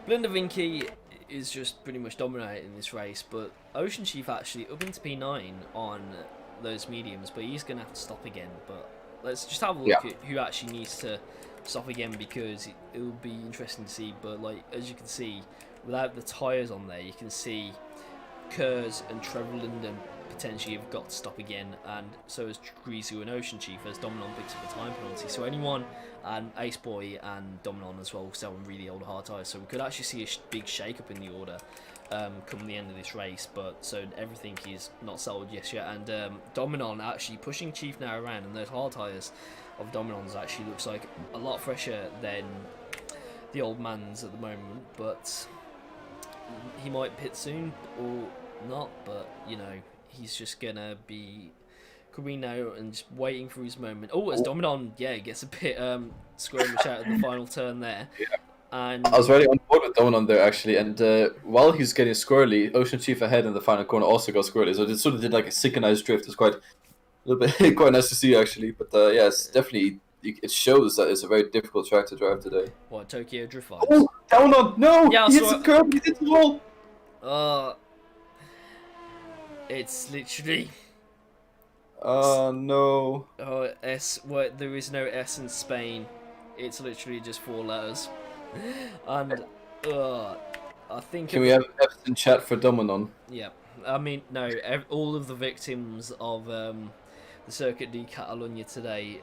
Blindavinky is just pretty much dominating this race, but Ocean Chief actually up into P9 on those mediums, but he's going to have to stop again. But let's just have a look at who actually needs to stop again, because it will be interesting to see. But like, as you can see, without the tyres on there, you can see Kurz and Trevor Linden potentially have got to stop again, and so has Grizu and Ocean Chief, as Dominon picks up a time penalty. So anyone, and Ace Boy and Dominon as well, still on really old hard tyres, so we could actually see a big shake up in the order come the end of this race. But so everything is not settled yet, and Dominon actually pushing Chief now around, and those hard tyres of Dominon's actually looks like a lot fresher than the old man's at the moment, but he might pit soon or not. But you know, he's just gonna be Carino and just waiting for his moment. Oh, as Dominon, gets a bit squirmish out of the final turn there. And I was really on board with Dominon there actually, and while he's getting squirrely, Ocean Chief ahead in the final corner also got squirrely, so it sort of did like a synchronized drift. It's quite a little bit quite nice to see actually, but it's definitely, it shows that it's a very difficult track to drive today. What, Tokyo Drift vibes? Oh, Dominon, no! Yeah, He hits the curb, he hits the wall! It's literally... Oh, no. Oh, there is no S in Spain. It's literally just 4 letters. And, I think... Can we have F's in chat for Dominon? Yeah. I mean, no, all of the victims of the Circuit de Catalunya today,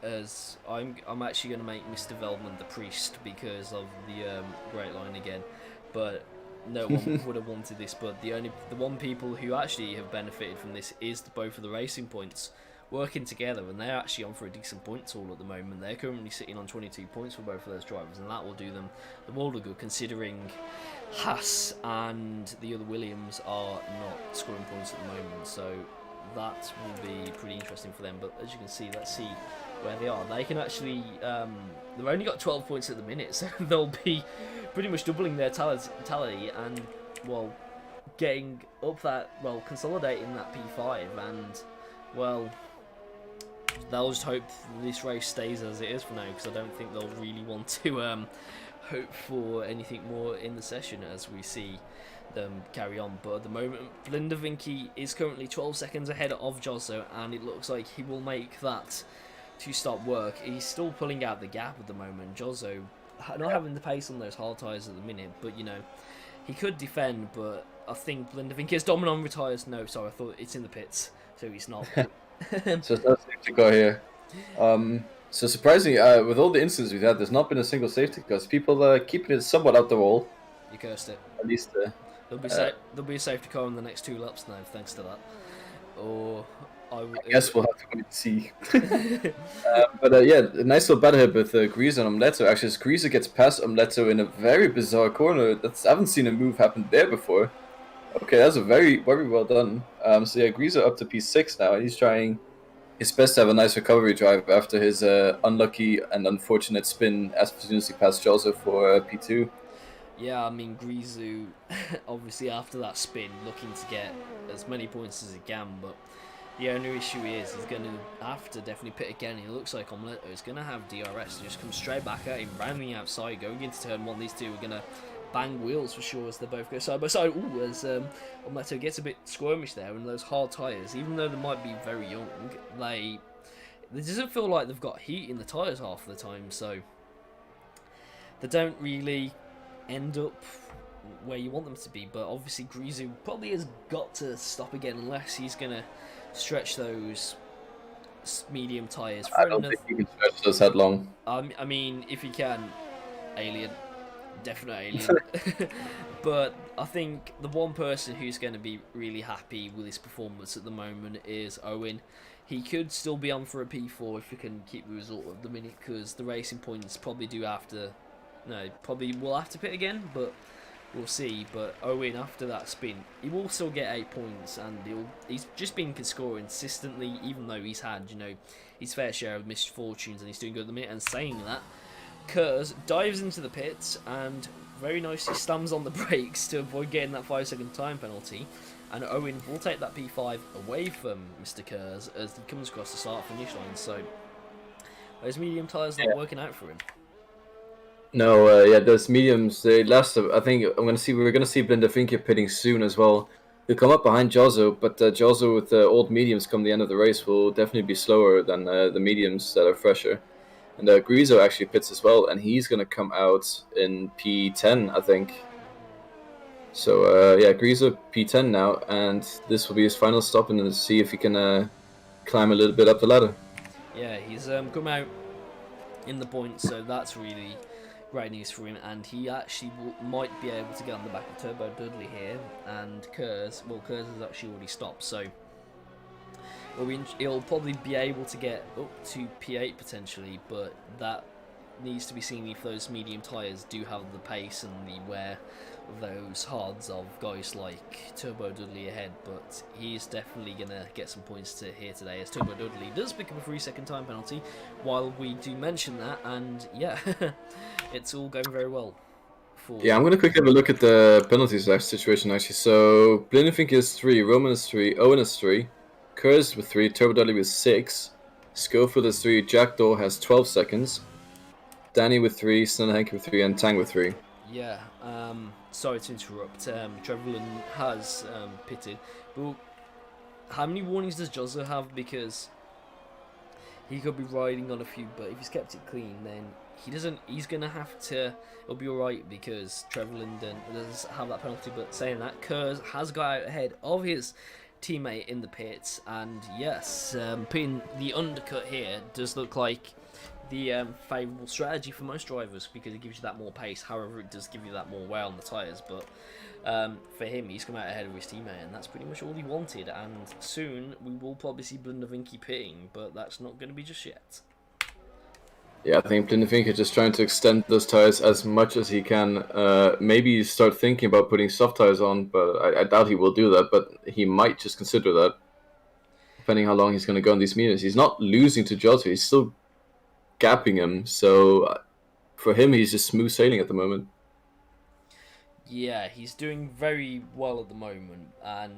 as I'm actually going to make Mr. Veldman the priest because of the Great Line again, but no one would have wanted this. But the one people who actually have benefited from this is both of the racing points working together, and they're actually on for a decent points haul at the moment. They're currently sitting on 22 points for both of those drivers, and that will do them the world of good, considering Haas and the other Williams are not scoring points at the moment. So that will be pretty interesting for them. But as you can see, let's see where they are. They can actually they've only got 12 points at the minute, so they'll be pretty much doubling their tally and, well, getting up that, well, consolidating that P5, and, well, they'll just hope this race stays as it is for now, because I don't think they'll really want to hope for anything more in the session as we see them carry on. But at the moment, Blindavinky is currently 12 seconds ahead of Jozzo, and it looks like he will make that to stop work. He's still pulling out the gap at the moment. Jozzo not having the pace on those hard tyres at the minute, but you know, he could defend. But I think Blindavinky, as Dominon retires, no, sorry, I thought it's in the pits, so he's not. So it's not safe to go here. So surprisingly, with all the incidents we've had, there's not been a single safety car. People keeping it somewhat out the wall. You cursed it. At least there'll be a safety car in the next 2 laps now, thanks to that. Or I guess we'll have to wait and see. But yeah, a nice little battle here with Griza and Omleto. Actually, as Griza gets past Omleto in a very bizarre corner. I haven't seen a move happen there before. Okay, that's a very, very well done. So yeah, Griza up to P6 now, and he's trying his best to have a nice recovery drive after his unlucky and unfortunate spin as soon as he passed Jolzo for P2. Yeah, I mean, Grizu, obviously after that spin, looking to get as many points as he can, but the only issue is he's going to have to definitely pit again. It looks like Omleto is going to have DRS, just come straight back at him, rounding outside, going into turn 1. These two are going to bang wheels for sure as they both go side by side. Ooh, as Omleto gets a bit squirmish there, and those hard tyres, even though they might be very young, they doesn't feel like they've got heat in the tyres half the time, so they don't really end up where you want them to be, but obviously Grizu probably has got to stop again unless he's going to stretch those medium tyres for I don't another. think he can stretch those headlong. I mean, if he can, alien. Definite alien. But I think the one person who's going to be really happy with his performance at the moment is Owen. He could still be on for a P4 if he can keep the result at the minute, because the racing points probably do have to... No, probably will have to pit again, but we'll see. But Owen, after that spin, he will still get 8 points, and he's just been scoring consistently, even though he's had, his fair share of misfortunes, and he's doing good at the minute. And saying that, Kurz dives into the pits and very nicely slams on the brakes to avoid getting that 5-second time penalty, and Owen will take that P5 away from Mr. Kurz as he comes across the start-finish line. So those medium tyres not working out for him. No, yeah, those mediums, they last. I think we're gonna see Blinder Finke pitting soon as well. He'll come up behind Jozo, but Jozo with the old mediums come the end of the race will definitely be slower than the mediums that are fresher. And Grizo actually pits as well, and he's going to come out in P10, I think. So, yeah, Grizo P10 now, and this will be his final stop, and see if he can climb a little bit up the ladder. Yeah, he's come out in the points, so that's really great news for him, and he actually might be able to get on the back of Turbo Dudley here, and Kurz has actually already stopped, so... he'll probably be able to get up to P8 potentially, but that needs to be seen if those medium tyres do have the pace and the wear of those hards of guys like Turbo Dudley ahead. But he's definitely going to get some points to here today, as Turbo Dudley does pick up a 3-second time penalty while we do mention that, and yeah, it's all going very well. Yeah, I'm going to quickly have a look at the penalties situation actually. So, Blindenfink is 3, Roman is 3, Owen is 3. Kurz with 3, Turbo Dudley with 6, Schofield is 3, Jackdaw has 12 seconds, Danny with 3, Snellhank with 3, and Tang with 3. Yeah, sorry to interrupt. Trevelyan has pitted, but how many warnings does Jozo have? Because he could be riding on a few, but if he's kept it clean, then he doesn't. He's gonna have to. It'll be all right because Trevelyan does have that penalty. But saying that, Kurz has got out ahead of his teammate in the pits, and yes, putting the undercut here does look like the favourable strategy for most drivers, because it gives you that more pace. However, it does give you that more wear on the tyres, but for him, he's come out ahead of his teammate, and that's pretty much all he wanted. And soon we will probably see Blindervinky pitting, but that's not going to be just yet. Yeah, I think Blindervinky is just trying to extend those tyres as much as he can. Maybe start thinking about putting soft tyres on, but I doubt he will do that. But he might just consider that, depending how long he's going to go on these meters. He's not losing to Jota, he's still gapping him. So for him, he's just smooth sailing at the moment. Yeah, he's doing very well at the moment, and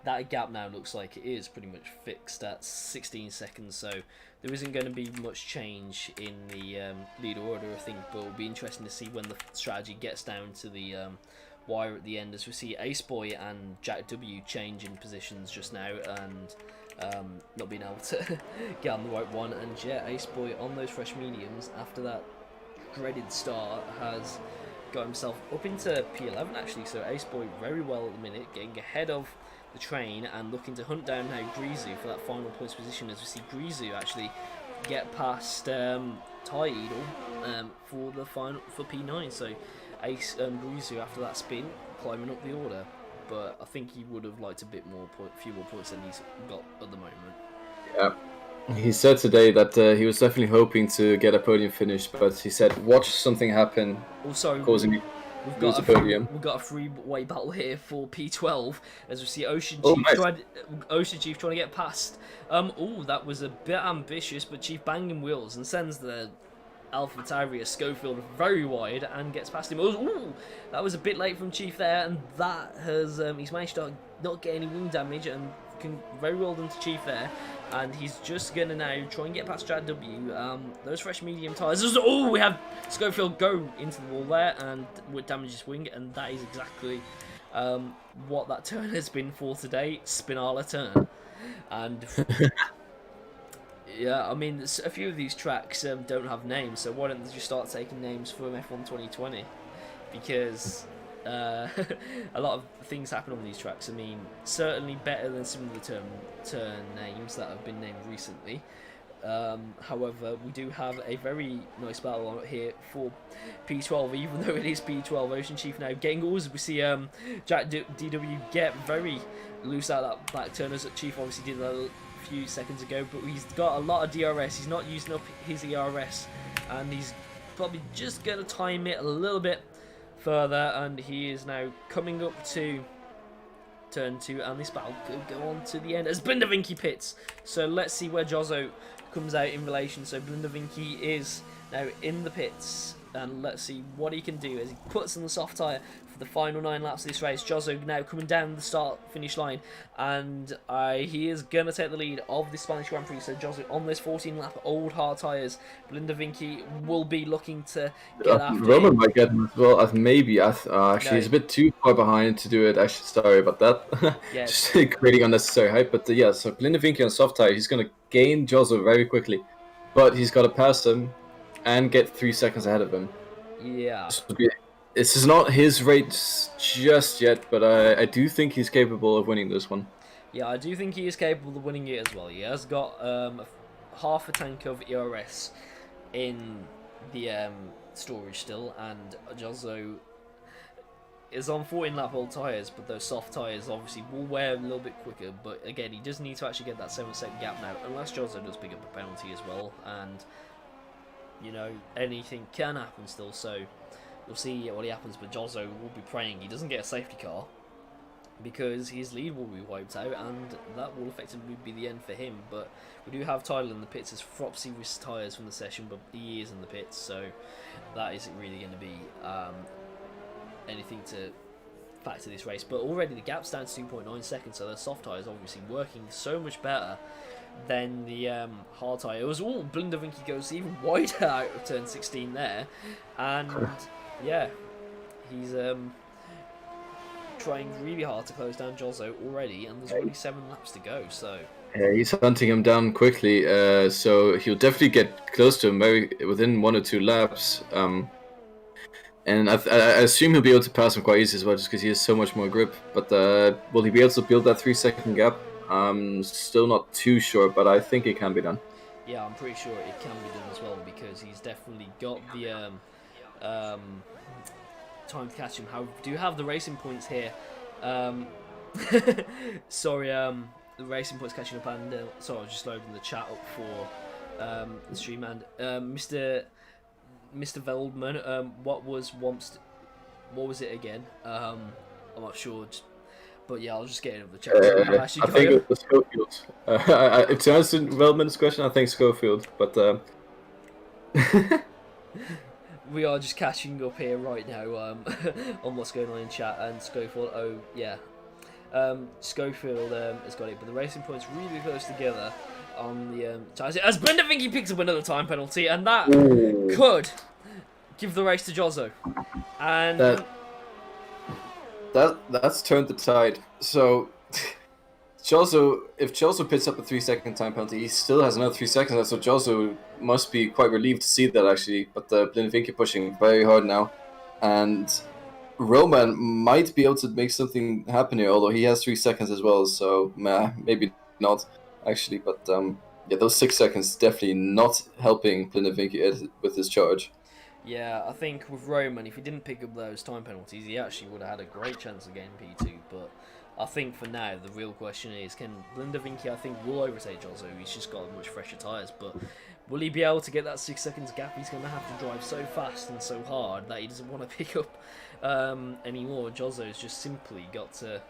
that gap now looks like it is pretty much fixed at 16 seconds, so there isn't going to be much change in the lead order, I think, but it'll be interesting to see when the strategy gets down to the wire at the end, as we see Ace Boy and Jack W changing positions just now, and not being able to get on the right one. And yeah, Ace Boy on those fresh mediums after that dreaded start has got himself up into P11 actually, so Ace Boy very well at the minute, getting ahead of the train and looking to hunt down now Grizu for that final points position, as we see Grizu actually get past Tide for the final for P9. So Ace Grizu after that spin climbing up the order, but I think he would have liked a bit more few more points than he's got at the moment. Yeah. He said today that he was definitely hoping to get a podium finish, but he said, watch something happen, also causing me we've to lose the podium. We've got a three-way battle here for P12, as we see Ocean Chief trying to get past. Oh, that was a bit ambitious, but Chief banging wheels and sends the Alpha Tauri Schofield very wide and gets past him. Oh, that was a bit late from Chief there, and that has he's managed to not get any wing damage, and very well done to Chief there. And he's just going to now try and get past Jack W. Those fresh medium tyres. Oh, we have Schofield go into the wall there and would damage his wing. And that is exactly what that turn has been for today. Spinala turn. And yeah, I mean, a few of these tracks don't have names. So why don't they just start taking names from F1 2020? Because a lot of things happen on these tracks. I mean, certainly better than some of the turn names that have been named recently. However, we do have a very nice battle here for P12, even though it is P12 Ocean Chief now. Getting always, we see Jack DW get very loose out of that back turn, as Chief obviously did a few seconds ago, but he's got a lot of DRS. He's not using up his ERS, and he's probably just going to time it a little bit further, and he is now coming up to turn 2, and this battle could go on to the end as Blindavinky pits. So let's see where Jozo comes out in relation. So Blindavinky is now in the pits, and let's see what he can do as he puts on the soft tyre for the final 9 laps of this race. Jozo now coming down the start-finish line, and he is going to take the lead of the Spanish Grand Prix. So Jozo on this 14-lap old hard tyres. Blindavinky will be looking to get after Roman might get him as well, as maybe. Actually, he's a bit too far behind to do it. Actually, sorry about that. Yeah. Just creating unnecessary hype. But yeah, so Blindavinky on soft tyre, he's going to gain Jozo very quickly. But he's got to pass him and get 3 seconds ahead of him. Yeah. This is not his race just yet, but I do think he's capable of winning this one. Yeah, I do think he is capable of winning it as well. He has got half a tank of ERS in the storage still, and Jozo is on 14-lap old tyres, but those soft tyres obviously will wear a little bit quicker. But again, he does need to actually get that 7-second gap now, unless Jozo does pick up a penalty as well, and you know, anything can happen still, so we'll see what happens. But Jozo will be praying he doesn't get a safety car, because his lead will be wiped out, and that will effectively be the end for him. But we do have Tyler in the pits as Fropsy retires from the session, but he is in the pits, so that isn't really going to be anything to factor this race. But already the gap's down to 2.9 seconds, so the soft tyre is obviously working so much better than the hard tyre. It was all Blindavinky goes even wider out of turn 16 there, and yeah, he's trying really hard to close down Jozo already, and there's only 7 laps to go. So yeah, he's hunting him down quickly, so he'll definitely get close to him within 1 or 2 laps. And I assume he'll be able to pass him quite easy as well, just because he has so much more grip. But will he be able to build that 3-second gap? I'm still not too sure, but I think it can be done. Yeah, I'm pretty sure it can be done as well, because he's definitely got the time to catch him. However, we do have the racing points here. Sorry, the racing points catching up, and sorry, I was just loading the chat up for the stream, and Mr. Veldman, what was it again? I'm not sure. But yeah, I'll just get into the chat. I think it was Schofield. To answer Veldman's question, I think Schofield, but we are just catching up here right now on what's going on in chat, and Schofield. Oh yeah, Schofield has got it, but the racing points really close together on the as Blindavinky picks up another time penalty, and that could give the race to Jozo, and that's turned the tide. So if Jozo picks up a 3-second time penalty, he still has another 3 seconds left, so Jozo must be quite relieved to see that, actually. But Blindavinky pushing very hard now, and Roman might be able to make something happen here, although he has 3 seconds as well, so maybe not, actually. But yeah, those 6 seconds definitely not helping Blindavinky with his charge. Yeah, I think with Roman, if he didn't pick up those time penalties, he actually would have had a great chance of getting P2. But I think for now, the real question is, can Blindavinky, I think, will overtake Jozo. He's just got much fresher tyres, but will he be able to get that 6 seconds gap? He's going to have to drive so fast and so hard that he doesn't want to pick up anymore. Jozo's just simply got to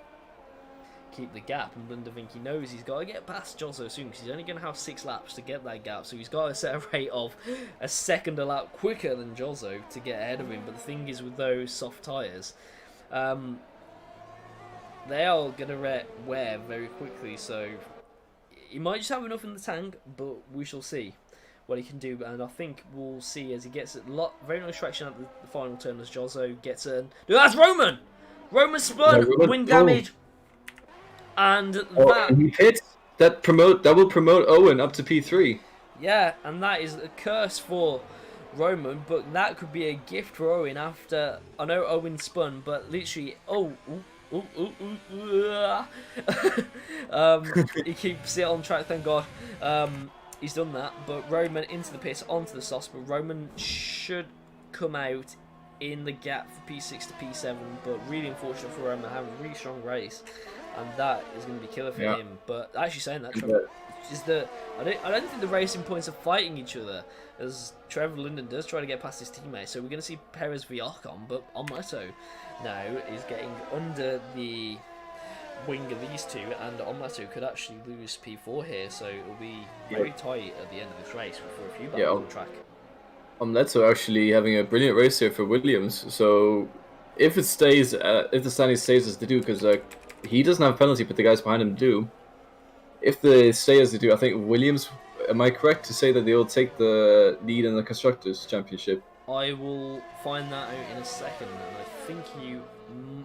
keep the gap, and Blindavinky knows he's got to get past Jozo soon, because he's only going to have 6 laps to get that gap, so he's got to set a rate of a second a lap quicker than Jozo to get ahead of him. But the thing is, with those soft tyres, they are going to wear very quickly, so he might just have enough in the tank, but we shall see what he can do. And I think we'll see as he gets very nice traction at the final turn as Jozo gets no, that's Roman! Roman spun, wind damage. And that will promote Owen up to P3. Yeah, and that is a curse for Roman, but that could be a gift for Owen after. I know Owen spun, but literally, he keeps it on track, thank God. He's done that, but Roman into the pits, onto the sauce, but Roman should come out in the gap for P6 to P7, but really unfortunate for Roman having a really strong race, and that is going to be killer for him. But actually saying that, Trevor, I don't think the racing points are fighting each other, as Trevor Linden does try to get past his teammate. So we're going to see Perez v Ocon, but Omleto now is getting under the wing of these two, and Omleto could actually lose P4 here, so it'll be very tight at the end of this race for a few battles on the track. Omleto actually having a brilliant race here for Williams. So if it stays, if the standing stays as they do, because he doesn't have a penalty, but the guys behind him do. If they stay as they do, I think Williams. Am I correct to say that they will take the lead in the constructors' championship? I will find that out in a second, and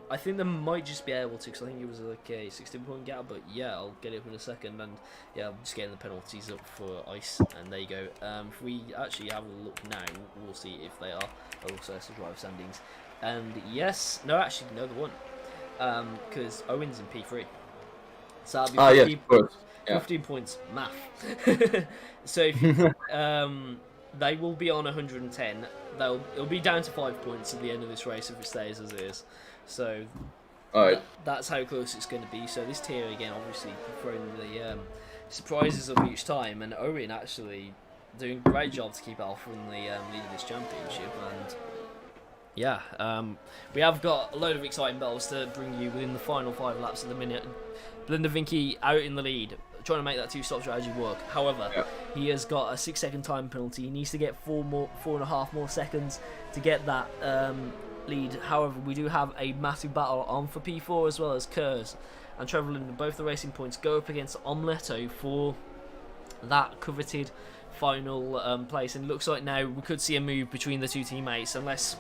I think they might just be able to, because I think it was like a 16-point gap, but yeah, I'll get it in a second, and yeah, I'm just getting the penalties up for ice, and there you go. If we actually have a look now, we'll see if they are also driver standings, and yes, no, actually, no, they won't, because Owen's in P3, so that'll be 50, of course. Yeah. 15 points, math. So if you, they will be on 110. It'll be down to 5 points at the end of this race if it stays as it is. So that's how close it's going to be. So this tier again, obviously throwing the surprises of each time, and Owen actually doing a great job to keep Alpha in the lead of this championship. And yeah, we have got a load of exciting battles to bring you within the final 5 laps of the minute. Blinder Vinky out in the lead, trying to make that 2-stop strategy work. However, he has got a 6-second time penalty. He needs to get 4.5 more seconds to get that lead. However, we do have a massive battle on for P4 as well as Kurz and Trevor Linden. Both the racing points go up against Omleto for that coveted final place. And it looks like now we could see a move between the two teammates unless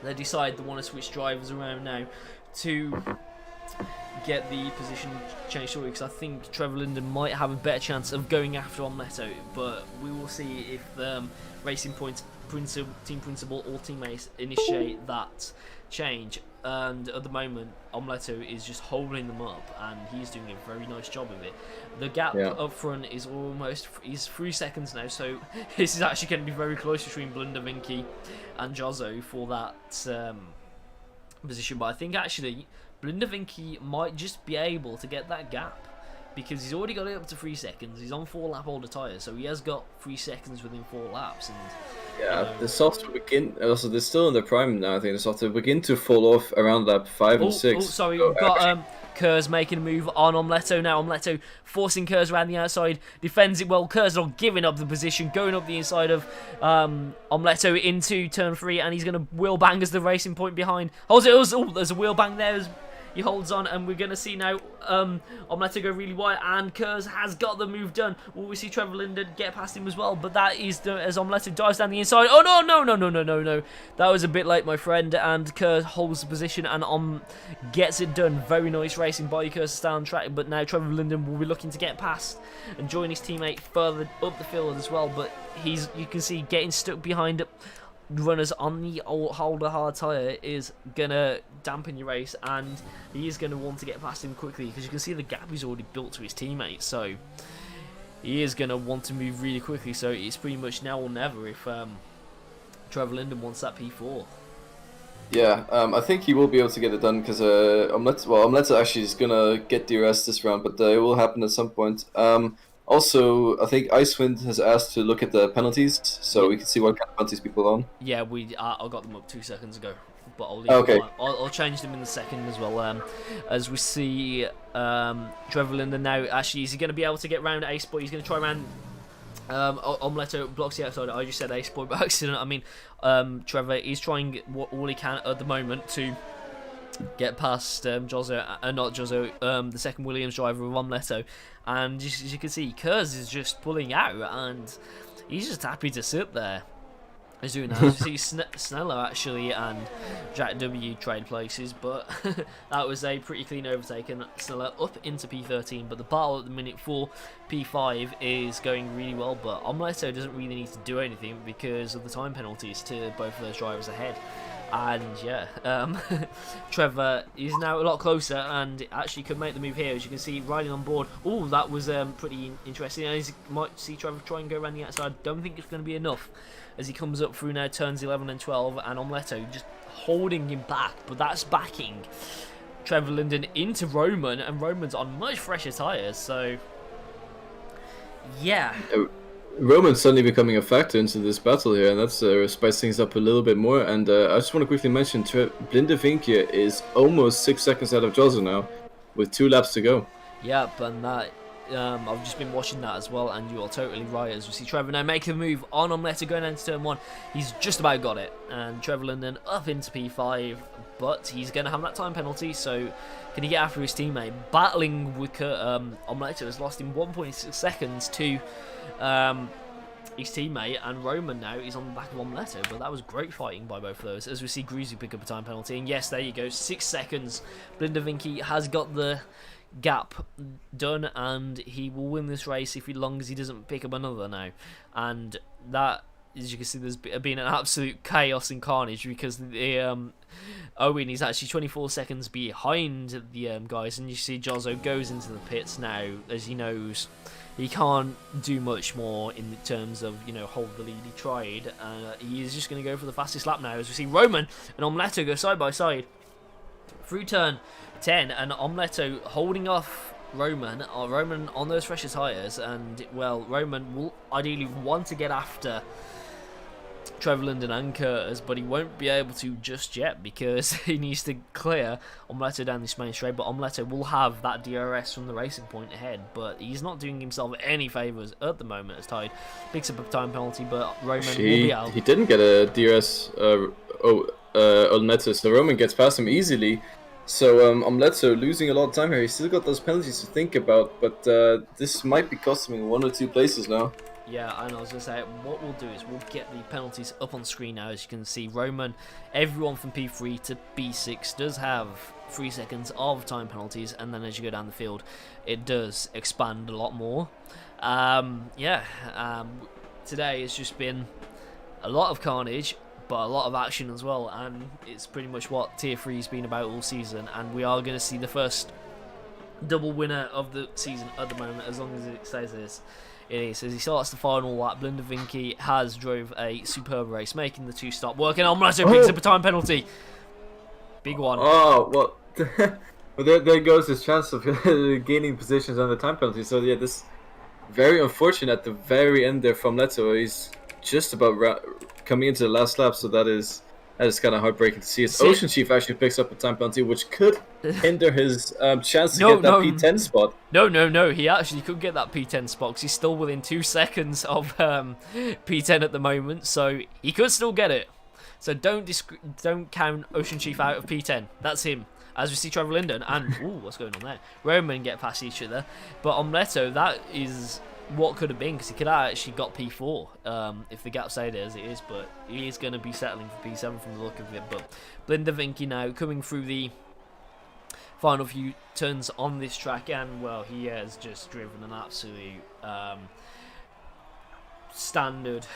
they decide they want to switch drivers around now to get the position changed shortly, because I think Trevor Linden might have a better chance of going after Omleto, but we will see if the Racing Point team principal or teammates initiate that change. And at the moment, Omleto is just holding them up, and he's doing a very nice job of it. The gap up front is is 3 seconds now, so this is actually going to be very close between Blinder Vinky and Jozzo for that position. But I think actually Blinder Vinky might just be able to get that gap, because he's already got it up to 3 seconds. He's on 4-lap older tyres, so he has got 3 seconds within 4 laps. And the softs will begin. Also, they're still in their prime now. I think the softs will begin to fall off around lap 5 and 6. Sorry, we've got Kurz making a move on Omleto now. Omleto forcing Kurz around the outside, defends it well. Kurz not giving up the position, going up the inside of Omleto into turn 3, and he's going to wheel bang as the Racing Point behind. There's a wheel bang there as he holds on, and we're going to see now Omleto go really wide, and Kurz has got the move done. Will we see Trevor Linden get past him as well? But that is as Omleto dives down the inside. Oh, no. That was a bit late, my friend, and Kurz holds the position, and gets it done. Very nice racing by Kurz to stay on track, but now Trevor Linden will be looking to get past and join his teammate further up the field as well, but you can see getting stuck behind runners on the holder hard tyre is gonna dampen your race, and he is gonna want to get past him quickly, because you can see the gap he's already built to his teammates, so he is gonna want to move really quickly. So it's pretty much now or never if Trevor Linden wants that P4. Yeah, I think he will be able to get it done, because Omleto actually is gonna get DRS this round, but it will happen at some point. Also, I think Icewind has asked to look at the penalties, so we can see what kind of penalties people are on. Yeah, I got them up 2 seconds ago, but I'll leave them. I'll change them in a second as well. As we see Trevor Linden now, actually, is he going to be able to get round Ace Boy? He's going to try around Omleto, blocks the outside. I just said Ace Boy by accident. I mean, Trevor is trying all he can at the moment to get past Jozzo, the second Williams driver of Omleto, and as you can see, Kurz is just pulling out, and he's just happy to sit there. He's doing that. You see Snello actually and Jack W trade places, but that was a pretty clean overtake, and Snello up into P13. But the battle at the minute for P5 is going really well, but Omleto doesn't really need to do anything because of the time penalties to both of those drivers ahead. And yeah, Trevor is now a lot closer and actually could make the move here, as you can see riding on board. Oh, that was pretty interesting. And as you might see Trevor try and go around the outside, don't think it's going to be enough as he comes up through now turns 11 and 12, and Omleto just holding him back, but that's backing Trevor Linden into Roman, and Roman's on much fresher tyres, so yeah. Roman's suddenly becoming a factor into this battle here, and that's spice things up a little bit more. And I just want to quickly mention, Blinde Vinkie is almost 6 seconds out of Joseph now, with 2 laps to go. Yep, and that I've just been watching that as well, and you are totally right. As we see Trevor now making a move on Omleto going into turn 1, he's just about got it, and Trevor Linden up into P5, but he's going to have that time penalty. So can he get after his teammate? Battling with Omleto has lost him 1.6 seconds to his teammate, and Roman now is on the back of Omleto, but that was great fighting by both of those, as we see Greasy pick up a time penalty. And yes, there you go, 6 seconds. Blinde Vinkie has got the gap done, and he will win this race if as long as he doesn't pick up another now. And that, as you can see, there's been an absolute chaos and carnage, because the Owen is actually 24 seconds behind the guys, and you see Jozo goes into the pits now, as he knows he can't do much more in terms of, you know, hold the lead. He tried, he is just going to go for the fastest lap now, as we see Roman and Omleto go side by side through turn 10, and Omleto holding off Roman on those fresher tyres. And well, Roman will ideally want to get after Trevor Linden and Curtis, but he won't be able to just yet because he needs to clear Omleto down this main straight. But Omleto will have that DRS from the racing point ahead, but he's not doing himself any favours at the moment as Tide picks up a time penalty, but Roman will be out. He didn't get a DRS Omleto, so Roman gets past him easily. So Omleto losing a lot of time here. He's still got those penalties to think about, but this might be costing him 1 or 2 places now. Yeah, and I was going to say, what we'll do is we'll get the penalties up on screen now. As you can see, Roman, everyone from P3 to P6 does have 3 seconds of time penalties, and then as you go down the field, it does expand a lot more. Today has just been a lot of carnage, but a lot of action as well, and it's pretty much what Tier 3's been about all season, and we are going to see the first double winner of the season at the moment, as long as it says this. It is. As he starts the final lap, Blinde Vinkie has drove a superb race, making the 2-stop work, and Omleto picks up a time penalty. Big one. Oh, well, well there goes his chance of gaining positions on the time penalty. So yeah, this very unfortunate at the very end there from Leto. He's just about coming into the last lap, so that is kind of heartbreaking to see. His Ocean Chief actually picks up a time penalty, which could hinder his chance to get that P10 spot. No. He actually could get that P10 spot because he's still within 2 seconds of P10 at the moment, so he could still get it. So don't count Ocean Chief out of P10. That's him. As we see Trevor Linden and what's going on there? Roman get past each other, but Omleto, that is what could have been, because he could have actually got P4 if the gap stayed as it is, but he is going to be settling for P7 from the look of it. But Blinde Vinkie now coming through the final few turns on this track, and well, he has just driven an absolute standard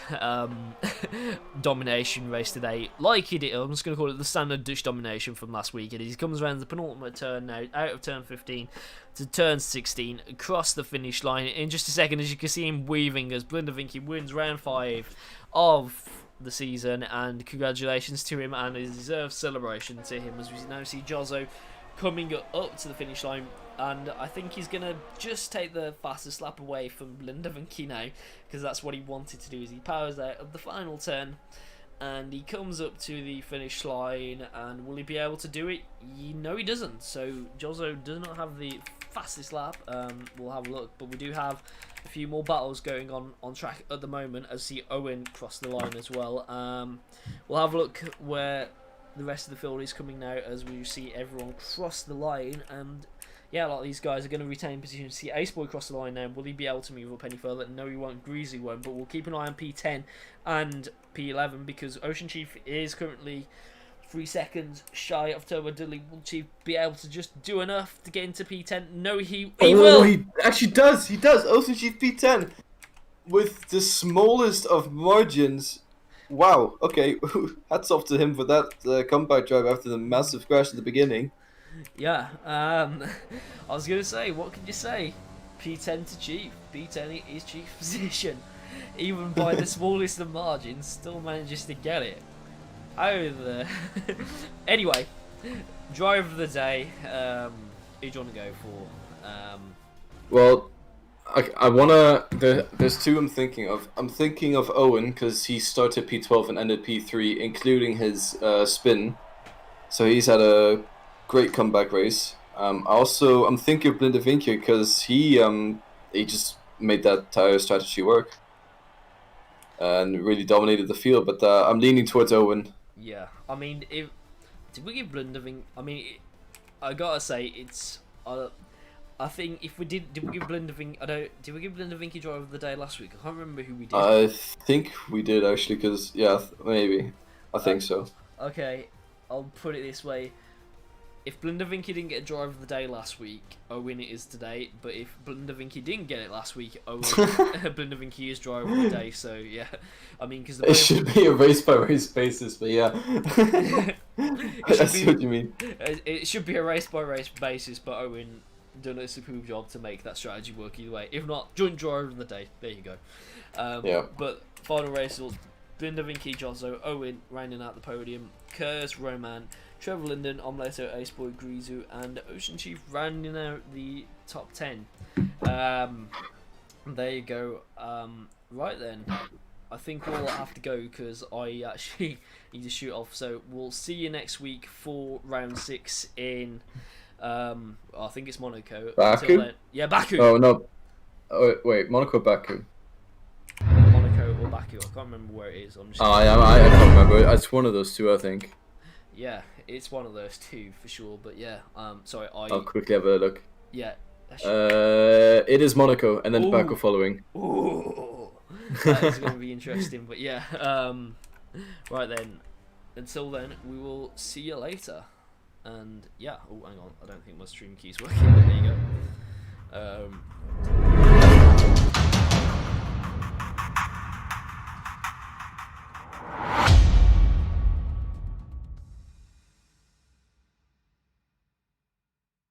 domination race today, like he did. I'm just going to call it the standard Dutch domination from last week. And he comes around the penultimate turn now, out of turn 15 to turn 16, across the finish line in just a second, as you can see him weaving as Blinde Vinkie wins round 5 of the season. And congratulations to him, and a deserved celebration to him, as we now see Jozo coming up to the finish line. And I think he's going to just take the fastest lap away from Blinde Vinkie now, because that's what he wanted to do. As he powers out of the final turn, and he comes up to the finish line, and will he be able to do it? No, he doesn't. So Jozo does not have the fastest lap. We'll have a look, but we do have a few more battles going on track at the moment, as see Owen cross the line as well. We'll have a look where the rest of the field is coming now, as we see everyone cross the line. And yeah, a lot of these guys are going to retain position. See Ace Boy cross the line now. Will he be able to move up any further? No, he won't. Greasy won't. But we'll keep an eye on P10 and P11 because Ocean Chief is currently 3 seconds shy of Turbo Dudley. Will Chief be able to just do enough to get into P10? No, he will. He actually does. He does. Ocean Chief P10 with the smallest of margins. Wow. Okay. Hats off to him for that comeback drive after the massive crash at the beginning. Yeah. I was gonna say, what can you say? P10 to Chief. P10 is Chief position. Even by the smallest of margins, still manages to get it. Anyway, drive of the day. Who do you want to go for? Well, I wanna. There's two I'm thinking of. I'm thinking of Owen because he started P12 and ended P3, including his spin. So he's had a great comeback race. I'm thinking of Blindevinke because he just made that tire strategy work and really dominated the field. But I'm leaning towards Owen. Yeah, I mean, did we give Blundevink? I mean, I gotta say it's. I think if we did we give Blundevink? Did we give Blundevink drive of the day last week? I can't remember who we did. I think we did actually, because maybe. I think so. Okay, I'll put it this way. If Blundevinke didn't get a drive of the day last week, Owen it is today. But if Blundevinke didn't get it last week, Owen Blundevinke is driver of the day. So yeah, I mean because it should be a race by race basis, but yeah, I see what you mean. It should be a race by race basis, but Owen done a superb job to make that strategy work either way. If not, joint driver of the day. There you go. Yeah. But final race was Blundevinke, Jozzo, Owen rounding out the podium, Kurz, Roman, Trevor Linden, Omleto, Ace Boy, Grizu, and Ocean Chief rounding out the top 10. There you go. Right then, I think we'll have to go because I actually need to shoot off. So we'll see you next week for round 6 in. I think it's Monaco. Baku? Then, yeah, Baku. Oh no. Oh, wait, Monaco, Baku. Monaco or Baku. I can't remember where it is. I'm just I can't remember. It's one of those two, I think. Yeah, it's one of those two for sure. But yeah, sorry, I'll quickly have a look. Yeah. It is Monaco and then Baku following. Ooh, that is going to be interesting. But yeah, right then. Until then, we will see you later. And yeah, oh hang on, I don't think my stream key's working. But there you go.